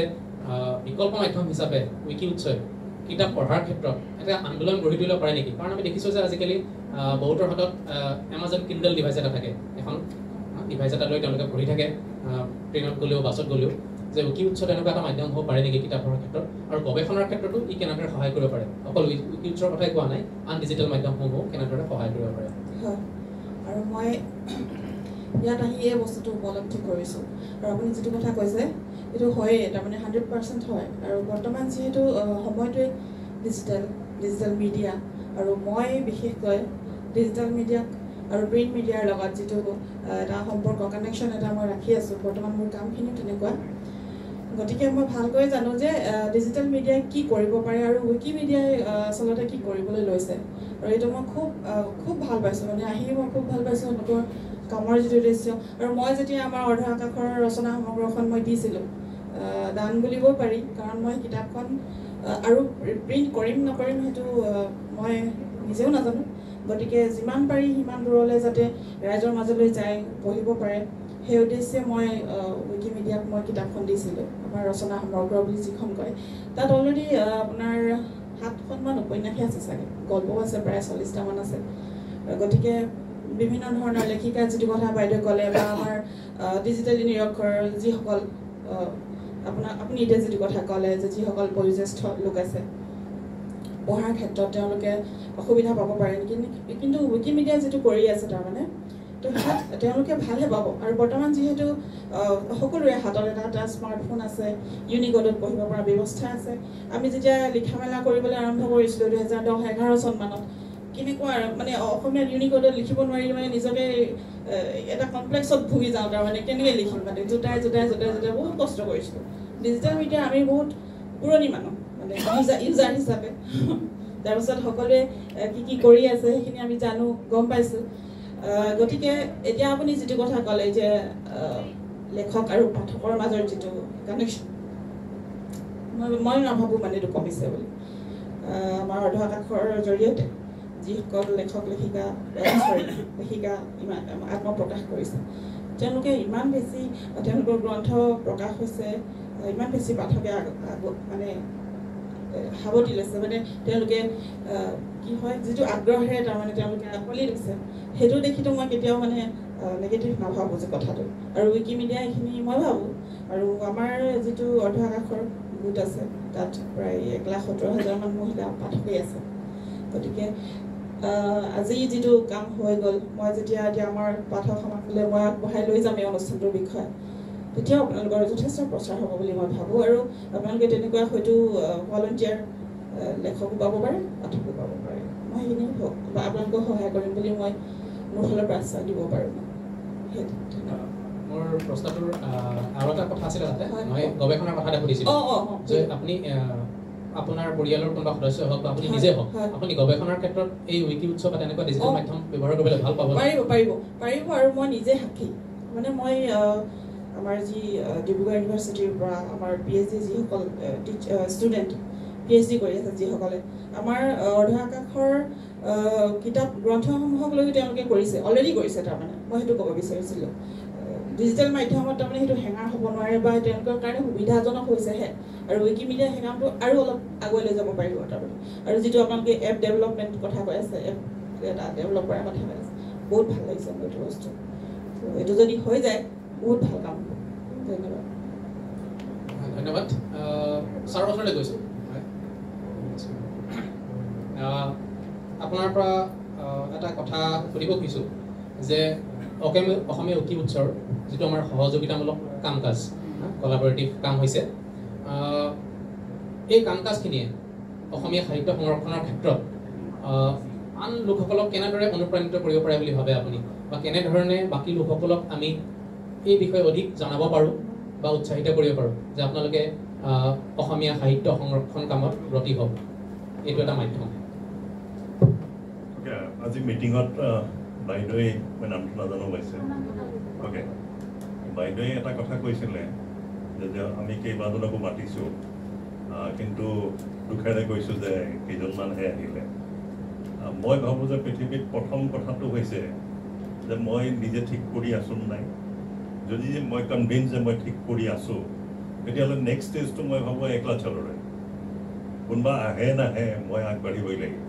বিকল্প মাধ্যম হিচাপে উইকি উৎসই কিতাপ পঢ়াৰ ক্ষেত্ৰত এটা আন্দোলন গঢ়ি তুলিব পাৰে নেকি? কাৰণ আমি দেখিছোঁ যে আজিকালি বহুতৰ হাতত এমাজন কিণ্ডল ডিভাইচ এটা থাকে, এখন ডিভাইচ এটা লৈ তেওঁলোকে পঢ়ি থাকে, ট্ৰেইনত গ'লেও বাছত গ'লেও, যে উইকি উৎস তেনেকুৱা এটা মাধ্যম হ'ব পাৰে নেকি কিতাপ পঢ়াৰ ক্ষেত্ৰত? আৰু গৱেষণাৰ ক্ষেত্ৰতো ই কেনেদৰে সহায় কৰিব পাৰে? অকল উইকি উৎসৰ কথাই কোৱা নাই, আন ডিজিটেল মাধ্যমসমূহ কেনেদৰে সহায় কৰিব পাৰে? হয়, আৰু মই ইয়াত আহি এই বস্তুটো উপলব্ধি কৰিছোঁ। আৰু আপুনি যিটো কথা কৈছে এইটো হয়েই, তাৰমানে 100% হয়। আৰু বৰ্তমান যিহেতু সময়টোৱে ডিজিটেল মিডিয়া, আৰু মই বিশেষকৈ ডিজিটেল মিডিয়াক আৰু প্ৰিণ্ট মিডিয়াৰ লগত যিটো এটা সম্পৰ্ক কানেকশ্যন এটা মই ৰাখি আছোঁ বৰ্তমান মোৰ কামখিনি তেনেকুৱা গতিকে মই ভালকৈ জানো যে ডিজিটেল মিডিয়াই কি কৰিব পাৰে আৰু উইকিমিডিয়াই আচলতে কি কৰিবলৈ লৈছে আৰু এইটো মই খুব ভাল পাইছোঁ মানে আহি মই খুব ভাল পাইছোঁ এনেকুৱা কামৰ যিটো দৃশ্য আৰু মই যেতিয়া আমাৰ অৰ্ধ আকাশৰ ৰচনা সমগ্ৰখন মই দিছিলোঁ দান বুলিব পাৰি কাৰণ মই কিতাপখন আৰু প্ৰিণ্ট কৰিম নকৰিম সেইটো মই নিজেও নাজানো গতিকে যিমান পাৰি সিমান দূৰলৈ যাতে ৰাইজৰ মাজলৈ যায় পঢ়িব পাৰে সেই উদ্দেশ্যে মই উইকিমিডিয়াক মই কিতাপখন দিছিলোঁ আমাৰ ৰচনা সমগ্ৰ বুলি যিখন কয় তাত অলৰেডি আপোনাৰ 7খনমান উপন্যাসী আছে চাগে গল্পও আছে প্ৰায় 40টামান আছে গতিকে বিভিন্ন ধৰণৰ লেখিকা যিটো কথা বাইদেউ ক'লে বা আমাৰ ডিজিটেলি নিৰক্ষৰ যিসকল আপুনি এতিয়া যিটো কথা ক'লে যে যিসকল বয়োজ্যেষ্ঠ লোক আছে পঢ়াৰ ক্ষেত্ৰত তেওঁলোকে অসুবিধা পাব পাৰে কিন্তু উইকিমিডিয়া যিটো কৰি আছে তাৰমানে তো তেওঁলোকে ভালহে পাব আৰু বৰ্তমান যিহেতু সকলোৰে হাতত এটা স্মাৰ্টফোন আছে ইউনিকোডত পঢ়িব পৰা ব্যৱস্থা আছে আমি যেতিয়া লিখা মেলা কৰিবলৈ আৰম্ভ কৰিছিলোঁ 2010-11 চনমানত কেনেকুৱা মানে অসমীয়াত ইউনিকোডত লিখিব নোৱাৰিলে মানে নিজকে এটা কমপ্লেক্সত ভুগি যাওঁ তাৰমানে কেনেকৈ লিখিম মানে জোতাই বহুত কষ্ট কৰিছিলোঁ ডিজিটেল মিডিয়া আমি বহুত পুৰণি মানুহ মানে ইউজাৰ হিচাপে তাৰপিছত সকলোৱে কি কৰি আছে সেইখিনি আমি জানো গম পাইছোঁ গতিকে এতিয়া আপুনি যিটো কথা ক'লে যে লেখক আৰু পাঠকৰ মাজৰ যিটো কানেকশ্যন মই নাভাবোঁ মানে এইটো কমিছে বুলি আমাৰ অৰ্ধ আকাশৰ জৰিয়তে যিসকল লেখক লেখিকা ইমান আত্মপ্ৰকাশ কৰিছে তেওঁলোকে ইমান বেছি তেওঁলোকৰ গ্ৰন্থ প্ৰকাশ হৈছে ইমান বেছি পাঠকে মানে সাৱটি লৈছে মানে তেওঁলোকে কি হয় যিটো আগ্ৰহেৰে তাৰমানে তেওঁলোকে আঁকোৱালি লৈছে সেইটো দেখিতো মই কেতিয়াও মানে নেগেটিভ নাভাবোঁ যে কথাটো আৰু উইকিমিডিয়া এইখিনি মই ভাবোঁ আৰু আমাৰ যিটো অৰ্ধ আকাশৰ গোট আছে তাত প্ৰায় 1,70,000মান মহিলা পাঠকেই আছে গতিকে আজি যিটো কাম হৈ গ'ল মই যেতিয়া এতিয়া আমাৰ পাঠক সমাজলৈ মই আগবঢ়াই লৈ যাম এই অনুষ্ঠানটোৰ বিষয়ে তেতিয়াও আপোনালোকৰ যথেষ্ট প্ৰচাৰ হ'ব বুলি মই ভাবোঁ আৰু আপোনালোকে তেনেকুৱা হয়তো ভলণ্টিয়াৰ লেখকো পাব পাৰে পাঠকো পাব পাৰে মই সেইখিনি আপোনালোকক সহায় কৰিম বুলি মই মোৰ ফালৰ পৰা আশ্বাস দিব পাৰোঁ মোৰ প্ৰশ্নটোৰ আৰু এটা কথা আছিলে তাতে মই গৱেষণাৰ কথা এটা সুধিছিলোঁ যে আপুনি আপোনাৰ পৰিয়ালৰ কোনোবা সদস্য হওক বা আপুনি নিজে হওক আপুনি গৱেষণাৰ ক্ষেত্ৰত এই উইকি উৎসৱ বা তেনেকুৱা ডিজিটেল মাধ্যম ব্যৱহাৰ কৰিবলৈ ভাল পাব পাৰিব আৰু মই নিজে সাক্ষী মানে মই আমাৰ যি ডিব্ৰুগড় ইউনিভাৰ্চিটিৰ পৰা আমাৰ PhD যিসকল ষ্টুডেণ্ট PhD কৰি আছে যিসকলে আমাৰ অৰ্ধ আকাশৰ কিতাপ গ্ৰন্থসমূহক লৈ তেওঁলোকে অলৰেডি কৰিছে তাৰমানে মই সেইটো ক'ব বিচাৰিছিলোঁ ডিজিটেল মাধ্যমত তাৰমানে সেইটো হেঙাৰ হ'ব নোৱাৰে বা তেওঁলোকৰ কাৰণে সুবিধাজনক হৈছেহে আৰু উইকিমিডিয়া সেই কামটো আৰু অলপ আগুৱাই লৈ যাব পাৰিব তাৰমানে আৰু যিটো আপোনালোকে এপ ডেভেলপমেণ্ট কথা কৈ আছে এপ এটা ডেভেলপ কৰাৰ কথা কৈ আছে বহুত ভাল লাগিছে মোৰ এইটো বস্তু এইটো যদি হৈ যায় বহুত ভাল কাম ধন্যবাদ ছাৰৰ ওচৰলৈ গৈছোঁ আপোনাৰ পৰা এটা কথা সুধিব খুজিছোঁ যে অসমীয়া উইকি উৎসৱৰ যিটো আমাৰ সহযোগিতামূলক কাম কাজ কলাবৰেটিভ কাম হৈছে এই কাম কাজখিনিয়ে অসমীয়া সাহিত্য সংৰক্ষণৰ ক্ষেত্ৰত আন লোকসকলক কেনেদৰে অনুপ্ৰাণিত কৰিব পাৰে বুলি ভাবে আপুনি বা কেনেধৰণে বাকী লোকসকলক আমি এই বিষয়ে অধিক জানাব পাৰোঁ বা উৎসাহিত কৰিব পাৰোঁ যে আপোনালোকে অসমীয়া সাহিত্য সংৰক্ষণ কামত ব্ৰতী হওক এইটো এটা মাধ্যম আজি মিটিঙত বাইদেৱে মই নামটো নাজানো পাইছে অ'কে বাইদেৱে এটা কথা কৈছিলে যে আমি কেইবাজনকো মাতিছোঁ কিন্তু দুখেৰে কৈছোঁ যে কেইজনমানহে আহিলে মই ভাবোঁ যে পৃথিৱীত প্ৰথম কথাটো হৈছে যে মই নিজে ঠিক কৰি আছোঁ নাই যদি মই কনভিন্স যে মই ঠিক কৰি আছোঁ তেতিয়াহ'লে নেক্সট ষ্টেজটো মই ভাবোঁ একলা চলৰে কোনোবা আহে নাহে মই আগবাঢ়িবই লাগিব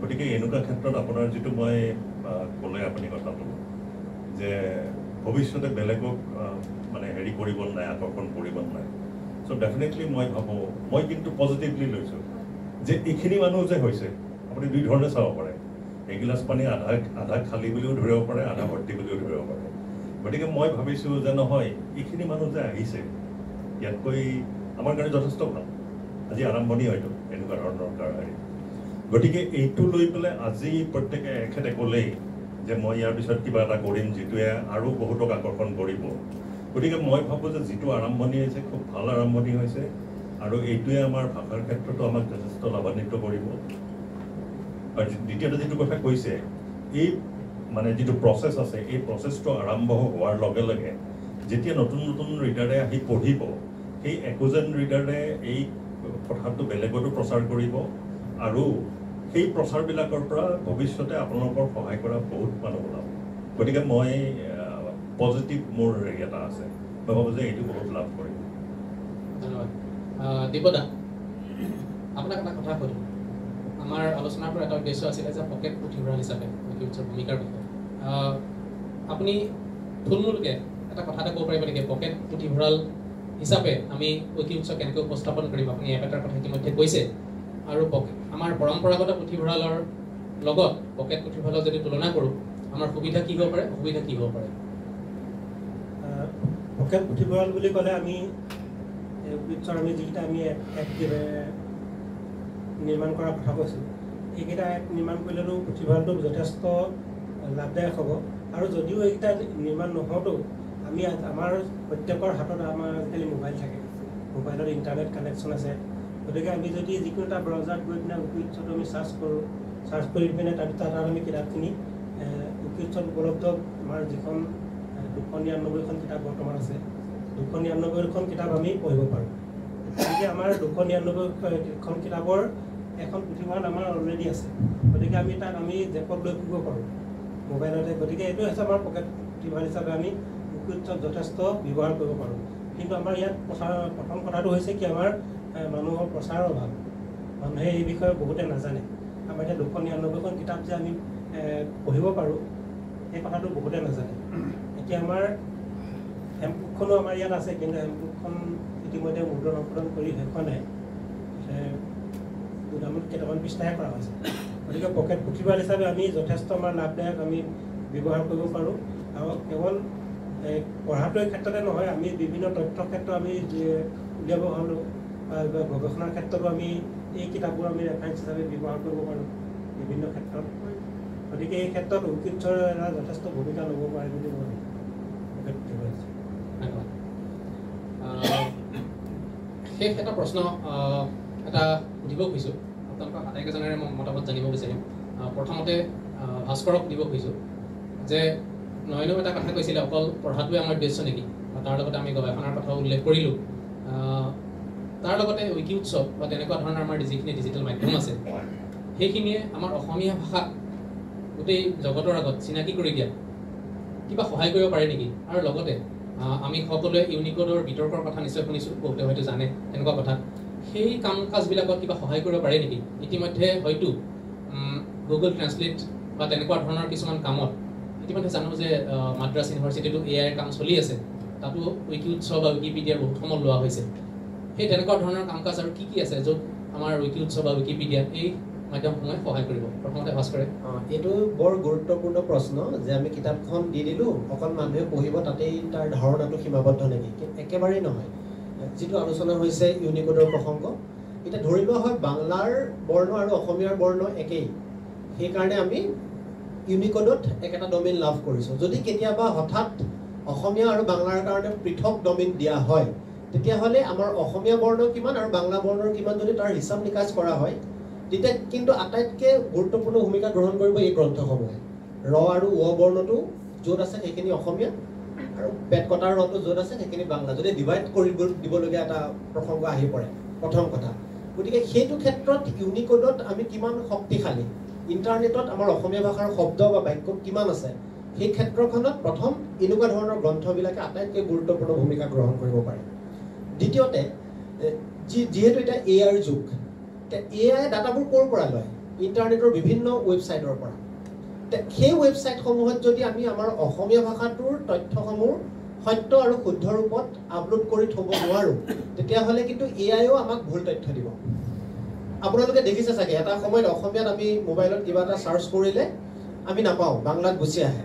গতিকে এনেকুৱা ক্ষেত্ৰত আপোনাৰ যিটো মই ক'লে আপুনি কথাটো যে ভৱিষ্যতে বেলেগক মানে হেৰি কৰিব নাই আকৰ্ষণ কৰিব নাই চ' ডেফিনেটলি মই ভাবোঁ মই কিন্তু পজিটিভলি লৈছোঁ যে এইখিনি মানুহ যে হৈছে আপুনি দুই ধৰণে চাব পাৰে এগিলাচ পানী আধা খালী বুলিও ধৰিব পাৰে আধা ভৰ্তি বুলিও ধৰিব পাৰে গতিকে মই ভাবিছোঁ যে নহয় এইখিনি মানুহ যে আহিছে ইয়াতকৈ আমাৰ কাৰণে যথেষ্ট ভাল আজি আৰম্ভণি হয়তো এনেকুৱা ধৰণৰ কাৰণে গতিকে এইটো লৈ পেলাই আজি প্ৰত্যেকে এখেতে ক'লেই যে মই ইয়াৰ পিছত কিবা এটা কৰিম যিটোৱে আৰু বহুতক আকৰ্ষণ কৰিব। গতিকে মই ভাবোঁ যে যিটো আৰম্ভণি হৈছে খুব ভাল আৰম্ভণি হৈছে আৰু এইটোৱে আমাৰ ভাষাৰ ক্ষেত্ৰতো আমাক যথেষ্ট লাভান্বিত কৰিব। আৰু দ্বিতীয়তে যিটো কথা কৈছে, এই মানে যিটো প্ৰচেছ আছে, এই প্ৰচেছটো আৰম্ভ হোৱাৰ লগে লগে যেতিয়া নতুন নতুন ৰিডাৰে আহি পঢ়িব, সেই একোজন ৰিডাৰে এই কথাটো বেলেগতো প্ৰচাৰ কৰিব আৰু সেই প্ৰচাৰবিলাকৰ পৰা ভৱিষ্যতে আপোনালোকৰ সহায় কৰা বহুত মানুহ ওলাব। গতিকে মই পজিটিভ মোৰ এটা আছে, মই ভাবোঁ যে এইটো বহুত লাভ কৰিব। ধন্যবাদ। দীপদা, আপোনাক এটা কথা সুধোঁ। আমাৰ আলোচনাৰ পৰা এটা উদ্দেশ্য আছিলে যে পকেট পুথিভঁৰাল হিচাপে উইকিউটছৰ ভূমিকাৰ বিষয়ে আপুনি থুলমূলকৈ এটা কথা এটা ক'ব পাৰিব নেকি? পকেট পুথিভঁৰাল হিচাপে আমি উইকিউটছক কেনেকৈ উপস্থাপন কৰিম? আপুনি এপ এটাৰ কথা ইতিমধ্যে কৈছে, আৰু আমাৰ পৰম্পৰাগত পুথিভঁৰালৰ লগত পকেট পুথিভঁৰালক যদি তুলনা কৰোঁ, আমাৰ সুবিধা কি হ'ব পাৰে, অসুবিধা কি হ'ব পাৰে? পকেট পুথিভঁৰাল বুলি ক'লে আমি উইকিউটছৰ আমি যিকেইটা আমি এপ নিৰ্মাণ কৰাৰ কথা কৈছোঁ, এইকেইটা এপ নিৰ্মাণ কৰিলেতো পুথিভঁৰালটো যথেষ্ট লাভদায়ক হ'ব। আৰু যদিও এইকেইটা নিৰ্মাণ নহওঁতো আমি আমাৰ প্ৰত্যেকৰ হাতত আমাৰ আজিকালি মোবাইল থাকে, মোবাইলত ইণ্টাৰনেট কানেকশ্যন আছে। গতিকে আমি যদি যিকোনো এটা ব্ৰাউজাৰত গৈ পিনে উইকিউটছত আমি চাৰ্চ কৰি পিনে তাত আমি কিতাপখিনি উইকিউটছত উপলব্ধ আমাৰ যিখন 299খন কিতাপ বৰ্তমান আছে, 299খন কিতাপ আমি পঢ়িব পাৰোঁ। গতিকে আমাৰ 299খন কিতাপৰ এখন পুথিভঁৰাল আমাৰ অলৰেডি আছে। গতিকে আমি তাক আমি জেপত লৈ ফুৰিব পাৰোঁ মোবাইলতে। গতিকে এইটো হৈছে আমাৰ পকেট পুথিভঁৰাল হিচাপে আমি উইকিউটছত যথেষ্ট ব্যৱহাৰ কৰিব পাৰোঁ। কিন্তু আমাৰ ইয়াত প্ৰথম কথাটো হৈছে কি, আমাৰ মানুহৰ প্ৰচাৰৰ অভাৱ। মানুহে এই বিষয়ে বহুতে নাজানে। আমাৰ এতিয়া 299খন কিতাপ যে আমি পঢ়িব পাৰোঁ, এই কথাটো বহুতে নাজানে। এতিয়া আমাৰ হেমবুকখনো আমাৰ ইয়াত আছে, কিন্তু হেমবুকখন ইতিমধ্যে মুদ্ৰণ সম্পাদন কৰি শেষ হোৱা নাই, দুটামান কেইটামান পৃষ্ঠাহে কৰা হৈছে। গতিকে পকেট পুথিভঁৰাল হিচাপে আমি যথেষ্ট আমাৰ লাভদায়ক আমি ব্যৱহাৰ কৰিব পাৰোঁ। আৰু কেৱল পঢ়াটোৰ ক্ষেত্ৰতে নহয়, আমি বিভিন্ন তথ্যৰ ক্ষেত্ৰত আমি উলিয়াব হ'লেও বা গৱেষণাৰ ক্ষেত্ৰতো আমি এই কিতাপবোৰ আমি ৰেফাৰেঞ্চ হিচাপে ব্যৱহাৰ কৰিব পাৰোঁ বিভিন্ন ক্ষেত্ৰত। গতিকে এই ক্ষেত্ৰত উইকিউটছৰ এটা যথেষ্ট ভূমিকা ল'ব পাৰে বুলি মই পকেট পুথিভঁৰাল। ধন্যবাদ। শেষ এটা প্ৰশ্ন এটা সুধিব খুজিছোঁ, আপোনালোকৰ আটাইকেইজনেৰে মই মতামত জানিব বিচাৰিম। প্ৰথমতে ভাস্কৰক সুধিব খুজিছোঁ যে নয়নেও এটা কথা কৈছিলে, অকল পঢ়াটোৱে আমাৰ উদ্দেশ্য নেকি? তাৰ লগতে আমি গৱেষণাৰ কথা উল্লেখ কৰিলোঁ। তাৰ লগতে উইকিউটছক বা তেনেকুৱা ধৰণৰ আমাৰ যিখিনি ডিজিটেল মাধ্যম আছে, সেইখিনিয়ে আমাৰ অসমীয়া ভাষাক গোটেই জগতৰ আগত চিনাকি কৰি দিয়াত কিবা সহায় কৰিব পাৰে নেকি? আৰু লগতে আমি সকলোৱে ইউনিকোডৰ বিতৰ্কৰ কথা নিশ্চয় শুনিছোঁ, বহুতে হয়তো জানে তেনেকুৱা কথা। সেই কাম কাজবিলাকত কিবা সহায় কৰিব পাৰে নেকি? ইতিমধ্যে হয়তো গুগল ট্ৰান্সলেট বা তেনেকুৱা ধৰণৰ কিছুমান কামত ইতিমধ্যে জানো যে মাদ্ৰাছ ইউনিভাৰ্চিটিটো AI কাম চলি আছে, তাতো উইকিউটছ বা উইকিপিডিয়াৰ বহুত সমল লোৱা হৈছে। সেই তেনেকুৱা ধৰণৰ কাম কাজ আৰু কি কি আছে য'ত আমাৰ উইকিউটছ বা উইকিপিডিয়া এই মাধ্যমসমূহে সহায় কৰিব? প্ৰথমতে ভাস্কৰে। এইটো বৰ গুৰুত্বপূৰ্ণ প্ৰশ্ন যে আমি কিতাপখন দি দিলোঁ, অকল মানুহে পঢ়িব, তাতেই তাৰ ধাৰণাটো সীমাবদ্ধ নেকি? একেবাৰেই নহয়। যিটো আলোচনা হৈছে ইউনিকোডৰ প্ৰসংগ, এতিয়া ধৰি লোৱা হয় বাংলাৰ বৰ্ণ আৰু অসমীয়াৰ বৰ্ণ একেই, সেইকাৰণে আমি ইউনিকোডত একেটা ডমেইন লাভ কৰিছোঁ। যদি কেতিয়াবা হঠাৎ অসমীয়া আৰু বাংলাৰ কাৰণে পৃথক ডমেইন দিয়া হয়, তেতিয়াহ'লে আমাৰ অসমীয়া বৰ্ণ কিমান আৰু বাংলা বৰ্ণৰ কিমান যদি তাৰ হিচাপ নিকাচ কৰা হয়, তেতিয়া কিন্তু আটাইতকৈ গুৰুত্বপূৰ্ণ ভূমিকা গ্ৰহণ কৰিব এই গ্ৰন্থসমূহে। ৰ আৰু ও বৰ্ণটো য'ত আছে সেইখিনি অসমীয়া, আৰু পেট কটাৰ ৰটো য'ত আছে সেইখিনি বাংলা, যদি ডিভাইড কৰিব দিবলগীয়া এটা প্ৰসংগ আহি পৰে, প্ৰথম কথা। গতিকে সেইটো ক্ষেত্ৰত ইউনিকোডত আমি কিমান শক্তিশালী, ইণ্টাৰনেটত আমাৰ অসমীয়া ভাষাৰ শব্দ বা বাক্য কিমান আছে, সেই ক্ষেত্ৰখনত প্ৰথম এনেকুৱা ধৰণৰ গ্ৰন্থবিলাকে আটাইতকৈ গুৰুত্বপূৰ্ণ ভূমিকা গ্ৰহণ কৰিব পাৰে। দ্বিতীয়তে, যিহেতু এতিয়া AI যুগ, AI ডাটাবোৰ ক'ৰ পৰা লয়? ইণ্টাৰনেটৰ বিভিন্ন ৱেবছাইটৰ পৰা। সেই ৱেবছাইটসমূহত যদি আমি আমাৰ অসমীয়া ভাষাটোৰ তথ্যসমূহ সত্য আৰু শুদ্ধ ৰূপত আপলোড কৰি থ'ব নোৱাৰোঁ, তেতিয়াহ'লে কিন্তু AIও আমাক ভুল তথ্য দিব। আপোনালোকে দেখিছে চাগে, এটা সময়ত অসমীয়াত আমি মোবাইলত কিবা এটা চাৰ্চ কৰিলে আমি নাপাওঁ, বাংলাত গুচি আহে।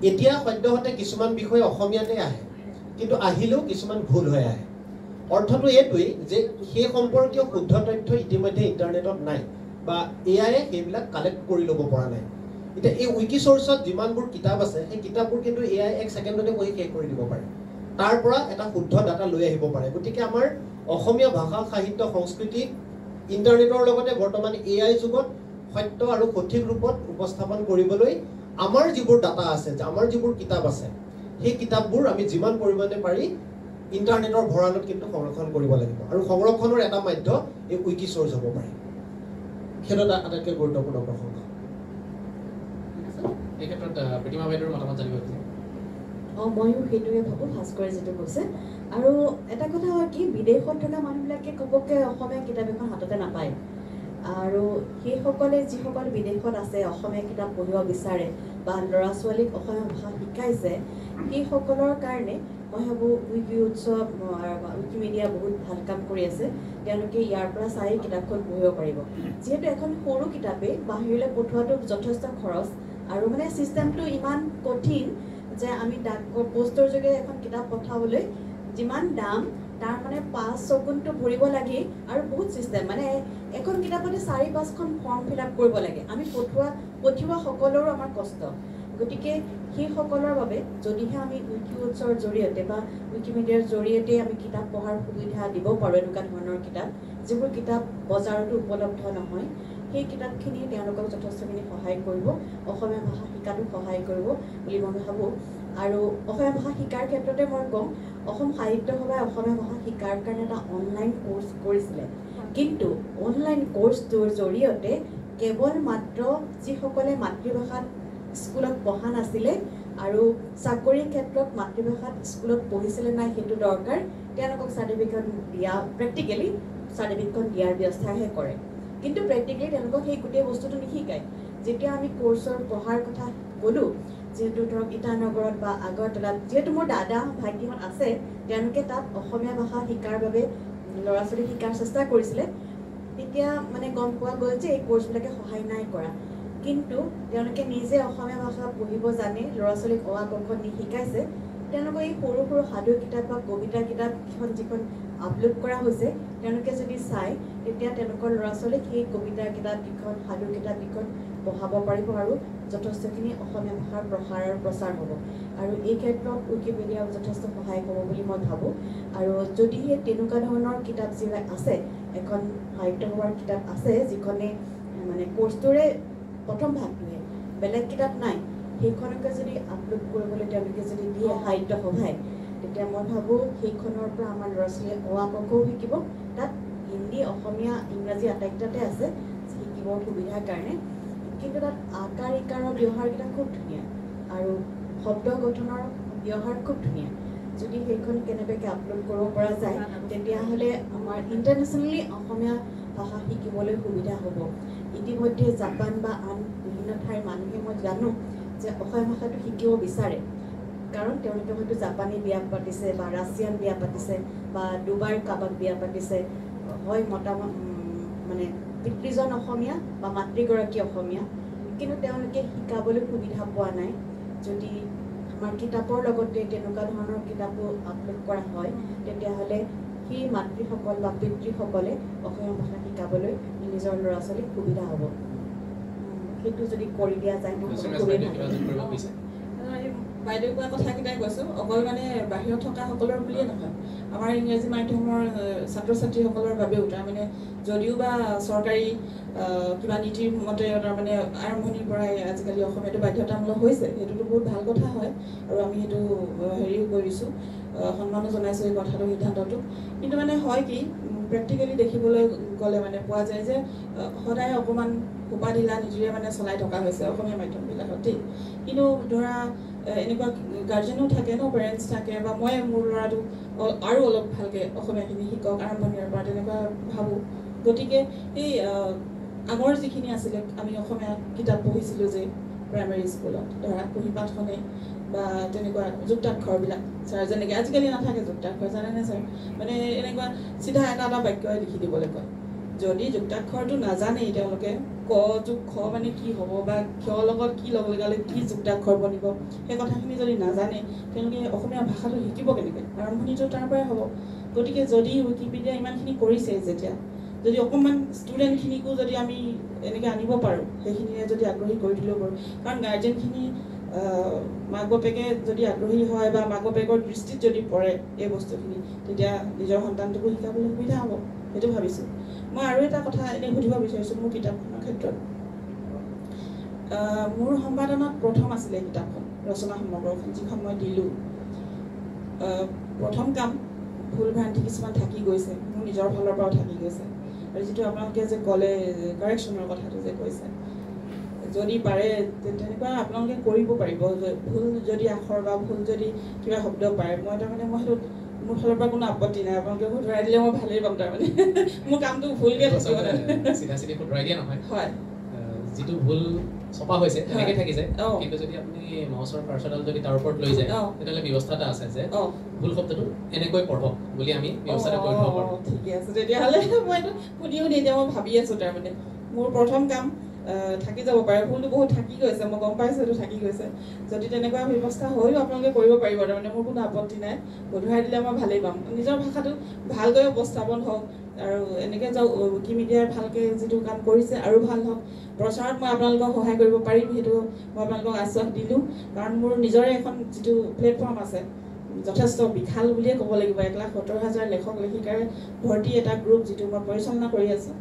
এতিয়া সদ্যহতে কিছুমান বিষয় অসমীয়াতে আহে, কিন্তু আহিলেও কিছুমান ভুল হৈ আহে। অৰ্থটো এইটোৱেই যে সেই সম্পৰ্কীয় শুদ্ধ তথ্য ইতিমধ্যে ইণ্টাৰনেটত নাই, বা AIয়ে সেইবিলাক কালেক্ট কৰি ল'ব পৰা নাই। এতিয়া এই উইকি চ'ৰ্চত যিমানবোৰ কিতাপ আছে সেই কিতাপবোৰ কিন্তু এআই 1 ছেকেণ্ডতে পঢ়ি শেষ কৰি দিব পাৰে তাৰ পৰা এটা শুদ্ধ ডাটা লৈ আহিব পাৰে গতিকে আমাৰ অসমীয়া ভাষা সাহিত্য সংস্কৃতি ইণ্টাৰনেটৰ লগতে বৰ্তমান এআই যুগত সত্য আৰু সঠিক ৰূপত উপস্থাপন কৰিবলৈ আমাৰ যিবোৰ ডাটা আছে আমাৰ যিবোৰ কিতাপ আছে সেই কিতাপবোৰ আমি যিমান পৰিমাণে পাৰি ইণ্টাৰনেটৰ ভঁৰালত কিন্তু সংৰক্ষণ কৰিব লাগিব আৰু সংৰক্ষণৰ এটা মাধ্যম এই উইকি চ'ৰ্চ হ'ব পাৰে সেইটো এটা আটাইতকৈ গুৰুত্বপূৰ্ণ প্ৰসংগ এই ক্ষেত্ৰত প্ৰতিমা বাইদেউৰ মতামত জানিব বিচাৰিম ময়ো সেইটোৱে ভাবোঁ ভাস্কৰে যিটো কৈছে আৰু এটা কথা হয় কি বিদেশত থকা মানুহবিলাকে ঘপককৈ অসমীয়া কিতাপ এখন হাততে নাপায় আৰু সেইসকলে যিসকল বিদেশত আছে অসমীয়া কিতাপ পঢ়িব বিচাৰে বা ল'ৰা ছোৱালীক অসমীয়া ভাষা শিকাইছে সেইসকলৰ কাৰণে মই ভাবোঁ উইকি উৎসৱ উইকিমিডিয়া বহুত ভাল কাম কৰি আছে তেওঁলোকে ইয়াৰ পৰা চাই কিতাপখন পঢ়িব পাৰিব যিহেতু এখন সৰু কিতাপেই বাহিৰলৈ পঠোৱাটো যথেষ্ট খৰচ আৰু মানে ছিষ্টেমটো ইমান কঠিন যে আমি পোষ্টৰ যোগে এখন কিতাপ পঠাবলৈ যিমান দাম তাৰ মানে 5-6 গুণটো ভৰিব লাগে আৰু বহুত ছিষ্টেম মানে এখন কিতাপতে 4-5খন ফৰ্ম ফিল আপ কৰিব লাগে আমি পঠিওৱা সকলৰো আমাৰ কষ্ট গতিকে সেইসকলৰ বাবে যদিহে আমি উইকি উৎসৰ জৰিয়তে বা উইকিমিডিয়াৰ জৰিয়তে আমি কিতাপ পঢ়াৰ সুবিধা দিব পাৰোঁ এনেকুৱা ধৰণৰ কিতাপ যিবোৰ কিতাপ বজাৰতো উপলব্ধ নহয় সেই কিতাপখিনি তেওঁলোকক যথেষ্টখিনি সহায় কৰিব অসমীয়া ভাষা শিকাটো সহায় কৰিব বুলি মই ভাবোঁ আৰু অসমীয়া ভাষা শিকাৰ ক্ষেত্ৰতে মই কওঁ অসম সাহিত্য সভাই অসমীয়া ভাষা শিকাৰ কাৰণে এটা অনলাইন কোৰ্চ কৰিছিলে কিন্তু অনলাইন কোৰ্চটোৰ জৰিয়তে কেৱল মাত্ৰ যিসকলে মাতৃভাষাত স্কুলত পঢ়া নাছিলে আৰু চাকৰিৰ ক্ষেত্ৰত মাতৃভাষাত স্কুলত পঢ়িছিলে নাই সেইটো দৰকাৰ তেওঁলোকক চাৰ্টিফিকেট দিয়া প্ৰেক্টিকেলি চাৰ্টিফিকেটখন দিয়াৰ ব্যৱস্থাহে কৰে কিন্তু প্ৰেক্টিকেলি তেওঁলোকক সেই গোটেই বস্তুটো নিশিকায় যেতিয়া আমি কোৰ্চৰ পঢ়াৰ কথা ক'লোঁ যিহেতু ধৰক ইটানগৰত বা আগৰতলাত যিহেতু মোৰ দাদা ভাইটিহঁত আছে তেওঁলোকে তাত অসমীয়া ভাষা শিকাৰ বাবে ল'ৰা ছোৱালী শিকাৰ চেষ্টা কৰিছিলে তেতিয়া মানে গম পোৱা গ'ল যে এই কোৰ্চবিলাকে সহায় নাই কৰা কিন্তু তেওঁলোকে নিজে অসমীয়া ভাষা পঢ়িব জানে ল'ৰা ছোৱালীক অ আ ক খ নিশিকাইছে তেওঁলোকে এই সৰু সৰু সাধু কিতাপ বা কবিতাৰ কিতাপখন যিখন আপলোড কৰা হৈছে তেওঁলোকে যদি চায় তেতিয়া তেওঁলোকৰ ল'ৰা ছোৱালীক সেই কবিতাৰ কিতাপকেইখন সাধু কিতাপকেইখন পঢ়াব পাৰিব আৰু যথেষ্টখিনি অসমীয়া ভাষাৰ প্ৰসাৰ আৰু প্ৰচাৰ হ'ব আৰু এই ক্ষেত্ৰত উইকিমিডিয়া যথেষ্ট সহায় হ'ব বুলি মই ভাবোঁ আৰু যদিহে তেনেকুৱা ধৰণৰ কিতাপ যিবিলাক আছে এখন সাহিত্য সভাৰ কিতাপ আছে যিখনে মানে কোৰ্চটোৰে প্ৰথম ভাগটোহে বেলেগ কিতাপ নাই সেইখনকে যদি আপলোড কৰিবলৈ তেওঁলোকে যদি দিয়ে সাহিত্য সভাই তেতিয়া মই ভাবোঁ সেইখনৰ পৰা আমাৰ ল'ৰা ছোৱালীয়ে অ আ ক খও শিকিব তাত হিন্দী অসমীয়া ইংৰাজী আটাইকেইটাতে আছে শিকিবৰ সুবিধাৰ কাৰণে কিন্তু তাত আকাৰ ইকাৰৰ ব্যৱহাৰকেইটা খুব ধুনীয়া আৰু শব্দ গঠনৰ ব্যৱহাৰ খুব ধুনীয়া যদি সেইখন কেনেবাকৈ আপলোড কৰিব পৰা যায় তেতিয়াহ'লে আমাৰ ইণ্টাৰনেশ্যনেলি অসমীয়া ভাষা শিকিবলৈ সুবিধা হ'ব ইতিমধ্যে জাপান বা আন বিভিন্ন ঠাইৰ মানুহে মই জানো যে অসমীয়া ভাষাটো শিকিব বিচাৰে কাৰণ তেওঁলোকে হয়তো জাপানী বিয়া পাতিছে বা ৰাছিয়ান বিয়া পাতিছে বা ডুবাইৰ কাবাক বিয়া পাতিছে হয় মানে পিতৃজন অসমীয়া বা মাতৃগৰাকী অসমীয়া কিন্তু তেওঁলোকে শিকাবলৈ সুবিধা পোৱা নাই যদি আমাৰ কিতাপৰ লগতে তেনেকুৱা ধৰণৰ কিতাপো আপলোড কৰা হয় তেতিয়াহ'লে সেই মাতৃসকল বা পিতৃসকলে অসমীয়া ভাষা শিকাবলৈ নিজৰ ল'ৰা ছোৱালীক সুবিধা হ'ব সেইটো যদি কৰি দিয়া যায় বাইদেউ কোৱা কথাকেইটাই কৈছোঁ অকল মানে বাহিৰত থকা সকলৰ বুলিয়ে নহয় আমাৰ ইংৰাজী মাধ্যমৰ ছাত্ৰ ছাত্ৰীসকলৰ বাবেও তাৰমানে যদিও বা চৰকাৰী কিবা নীতিৰ মতে তাৰমানে আৰম্ভণিৰ পৰাই আজিকালি অসমীয়াটো বাধ্যতামূলক হৈছে সেইটোতো বহুত ভাল কথা হয় আৰু আমি সেইটো হেৰিও কৰিছোঁ সন্মানো জনাইছোঁ এই কথাটো সিদ্ধান্তটো কিন্তু মানে হয় কি প্ৰেক্টিকেলি দেখিবলৈ গ'লে মানে পোৱা যায় যে সদায় অকণমান সোপা ঢিলা নীতিৰে মানে চলাই থকা হৈছে অসমীয়া মাধ্যমবিলাকত দেই কিন্তু ধৰা এনেকুৱা গাৰ্জেনো থাকে ন পেৰেণ্টছ থাকে বা মই মোৰ ল'ৰাটোক আৰু অলপ ভালকৈ অসমীয়াখিনি শিকক আৰম্ভণিৰ পৰা তেনেকুৱা ভাবোঁ গতিকে এই আগৰ যিখিনি আছিলে আমি অসমীয়া কিতাপ পঢ়িছিলোঁ যে প্ৰাইমেৰী স্কুলত ধৰা কুঁহিপাতখনে বা তেনেকুৱা যুক্তাক্ষৰবিলাক ছাৰ যেনেকৈ আজিকালি নাথাকে যুক্তাক্ষৰ জানেনে ছাৰ মানে এনেকুৱা চিধা এটা বাক্যই লিখি দিবলৈ কয় যদি যুক্তাক্ষৰটো নাজানেই তেওঁলোকে ক যোগ খ মানে কি হ'ব বা ক্ষৰ লগত কি লগালে কি যুক্তাক্ষৰ বনিব সেই কথাখিনি যদি নাজানে তেওঁলোকে অসমীয়া ভাষাটো শিকিব কেনেকৈ আৰম্ভণিটো তাৰ পৰাই হ'ব গতিকে যদি উইকিপিডিয়া ইমানখিনি কৰিছে যেতিয়া যদি অকণমান ষ্টুডেণ্টখিনিকো যদি আমি এনেকৈ আনিব পাৰোঁ সেইখিনিয়ে যদি আগ্ৰহী কৰি তুলিব পাৰোঁ কাৰণ গাৰ্জেনখিনি মাক বাপেকে যদি আগ্ৰহী হয় বা মাক বাপেকৰ দৃষ্টিত যদি পৰে এই বস্তুখিনি তেতিয়া নিজৰ সন্তানটোকো শিকাবলৈ সুবিধা হ'ব সেইটো ভাবিছোঁ মই আৰু এটা কথা এনেই সুধিব বিচাৰিছোঁ মোৰ কিতাপখনৰ ক্ষেত্ৰত মোৰ সম্পাদনাত প্ৰথম আছিলে কিতাপখন ৰচনা সমগ্ৰখন যিখন মই দিলোঁ প্ৰথম কাম ভুল ভ্ৰান্তি কিছুমান থাকি গৈছে মোৰ নিজৰ ফালৰ পৰাও থাকি গৈছে আৰু যিটো আপোনালোকে যে ক'লে কাৰেকশ্যনৰ কথাটো যে কৈছে যদি পাৰে তেনেকুৱা আপোনালোকে কৰিব পাৰিব ভুল যদি আখৰ বা ভুল যদি কিবা শব্দ পাৰে মই তাৰমানে মই সেইটো মোৰ ফালৰ পৰা কোনো আপত্তি নাই আপোনালোকে শুধৰাই দিলে মই ভালেই পাম তাৰমানে মোৰ কামটো ভুলকৈ চিধা চিধি শুধৰাই দিয়া নহয় হয় যিটো ভুল ছপা হৈছে তেনেকৈ থাকি যায় কিন্তু যদি আপুনি মাউচৰ কাৰ্চৰডাল যদি তাৰ ওপৰত লৈ যায় তেতিয়াহ'লে ব্যৱস্থা এটা আছে যে ভুল শব্দটো এনেকৈ পঢ়ক বুলি আমি ব্যৱস্থাটো কৰি থ'ব পাৰোঁ ঠিকে আছে তেতিয়াহ'লে মই এইটো শুনিও এতিয়া মই ভাবি আছোঁ তাৰমানে মোৰ প্ৰথম কাম থাকি যাব পাৰে ভুলটো বহুত থাকি গৈছে মই গম পাইছোঁ এইটো থাকি গৈছে যদি তেনেকুৱা ব্যৱস্থা হৈও আপোনালোকে কৰিব পাৰিব তাৰমানে মোৰ কোনো আপত্তি নাই শুধৰাই দিলে মই ভালেই পাম নিজৰ ভাষাটো ভালকৈ উপস্থাপন হওক আৰু এনেকৈ যাওক ৱিকিমিডিয়াৰ ভালকৈ যিটো কাম কৰিছে আৰু ভাল হওক প্ৰচাৰত মই আপোনালোকক সহায় কৰিব পাৰিম সেইটো মই আপোনালোকক আশ্বাস দিলোঁ কাৰণ মোৰ নিজৰে এখন যিটো প্লেটফৰ্ম আছে যথেষ্ট বিশাল বুলিয়ে ক'ব লাগিব 1,70,000 লেখক লেখিকাৰে ভৰ্তি এটা গ্ৰুপ যিটো মই পৰিচালনা কৰি আছোঁ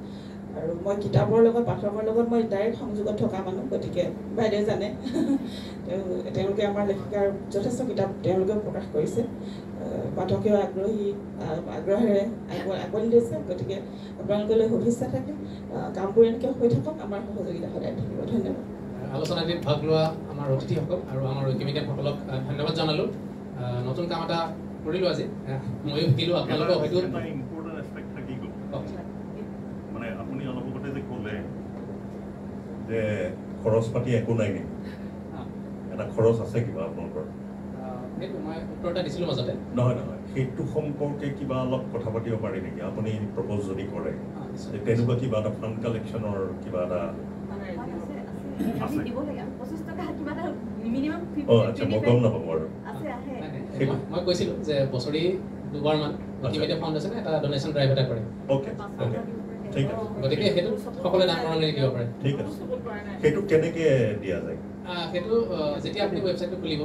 আৰু মই কিতাপৰ লগত পাঠকৰ লগত মই ডাইৰেক্ট সংযোগত থকা মানুহ গতিকে বাইদেৱে জানে তেওঁলোকে আমাৰ লেখিকাৰ যথেষ্ট কিতাপ তেওঁলোকেও প্ৰকাশ কৰিছে পাঠকেও আগ্ৰহেৰে আঁকোৱালি লৈছে গতিকে আপোনালোকলৈ শুভেচ্ছা থাকে কামবোৰ এনেকৈ হৈ থাকক আমাৰ সহযোগিতা সদায় থাকিব ধন্যবাদ আলোচনাটিত ভাগ লোৱা আমাৰ অতিথিসকল আৰু আমাৰ ৱিকিমিডিয়ানসকলক ধন্যবাদ জনালোঁ নতুন কাম এটা কৰিলোঁ আজি ময়ো শিকিলোঁ আপোনালোকক হয়তো ইম্পৰ্টেণ্ট এছপেক্ট থাকি গ'ল মানে আপুনি অলপ আগতে যে ক'লে যে খৰচ পাতি একো নাই নেকি এটা খৰচ আছে কিবা আপোনালোকৰ সেইটো মই উত্তৰ এটা দিছিলোঁ মাজতে নহয় সেইটো সম্পৰ্কে কিবা অলপ কথা পাতিব পাৰি নেকি আপুনি প্ৰপ'জ যদি কৰে তেনেকুৱা কিবা এটা ফাণ্ড কালেকশ্যনৰ কিবা এটা আচ্ছা মই গম নাপাব আৰু মই কৈছিলোঁ যে বছৰি দুবাৰমান ৱিকিমিডিয়া ফাউণ্ডেশ্যনে এটা ডনেশ্যন ড্ৰাইভ এটা কৰে অ'কে ঠিক আছে গতিকে সেইটো সকলোৱে দান বৰঙণি দিব পাৰে ঠিক আছে সেইটো কেনেকৈ দিয়া যায় সেইটো যেতিয়া আপুনি ৱেবছাইটটো খুলিব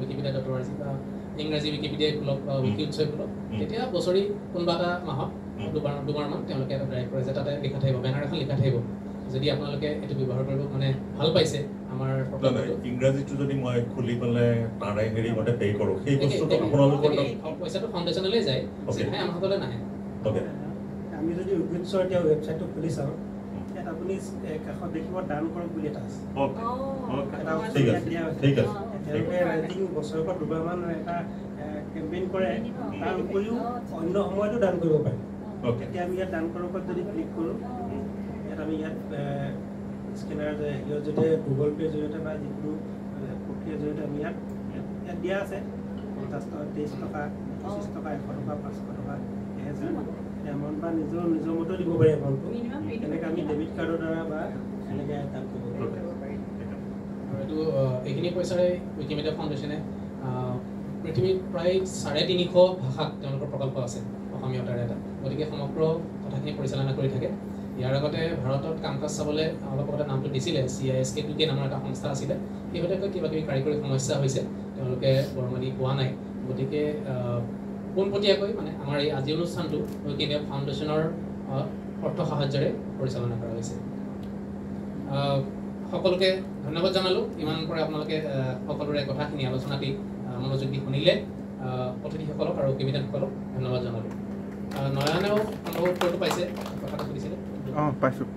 wikipedia.org বা ইংৰাজী ৱিকিপিডিয়াই খোলক বা ৱিকি উৎসৱ খোলক তেতিয়া বছৰি কোনোবা এটা মাহত দুবাৰমান তেওঁলোকে এটা ড্ৰাইভ কৰে যে তাতে লিখা থাকিব বেনাৰ এখন লিখা থাকিব যদি আপোনালোকে এইটো ব্যৱহাৰ কৰিব মানে ভাল পাইছে আমাৰ ইংৰাজীটো যদি মই খুলি পেলাই তাৰে হেৰি মতে পে' কৰোঁ সেই বস্তুটো আপোনালোকৰ পইচাটো ফাউণ্ডেশ্যনলৈ যায় চিধাই আমাৰ হাতলৈ নাহে আমি যদি উইকিউৎসৰ এতিয়া ৱেবছাইটটো খুলি চাওঁ ইয়াত আপুনি কাষত দেখিব দান কৰক বুলি এটা আছে তেওঁলোকে ৰাইটিং বছৰেকত দুবাৰমান এটা কেম্পেইন কৰে তাৰ উপৰিও অন্য সময়তো দান কৰিব পাৰে এতিয়া আমি ইয়াত দান কৰকত যদি ক্লিক কৰোঁ ইয়াত আমি ইয়াত স্কেনাৰ জৰিয়তে গুগল পে'ৰ জৰিয়তে বা যিকোনো প্ৰক্ৰিয়াৰ জৰিয়তে আমি ইয়াত দিয়া আছে 50 টকা 23 টকা 25 টকা 100 টকা 500 টকা 1000 এমাউণ্ট বা নিজৰ মতো দিব পাৰি এমাউণ্টটো এনেকৈ আমি ডেবিট কাৰ্ডৰ দ্বাৰা বা এনেকৈ দান কৰিব পাৰি আৰু এইটো এইখিনি পইচাৰে ৱিকিমিডিয়া ফাউণ্ডেশ্যনে পৃথিৱীত প্ৰায় 350 ভাষাত তেওঁলোকৰ প্ৰকল্প আছে অসমীয়তাৰে এটা গতিকে সমগ্ৰ কথাখিনি পৰিচালনা কৰি থাকে ইয়াৰ আগতে ভাৰতত কাম কাজ চাবলৈ অলপ আগতে নামটো দিছিলে CISK2K নামৰ এটা সংস্থা আছিলে সেইভাগে কিবা কিবি কাৰিকৰী সমস্যা হৈছে তেওঁলোকে বৰঙণি পোৱা নাই গতিকে পোনপটীয়াকৈ মানে আমাৰ এই আজি অনুষ্ঠানটো ৱিকিমিডিয়া ফাউণ্ডেশ্যনৰ অৰ্থ সাহায্যৰে পৰিচালনা কৰা হৈছে সকলোকে ধন্যবাদ জনালোঁ ইমান পৰা আপোনালোকে সকলোৰে কথাখিনি আলোচনাটি মনোযোগ দি শুনিলে অতিথিসকলক আৰু ৱিকিমিডিয়ানসকলক ধন্যবাদ জনালোঁ নয়নেও সম্ভৱ উত্তৰটো পাইছে কথাটো সুধিছিলে পাইছোঁ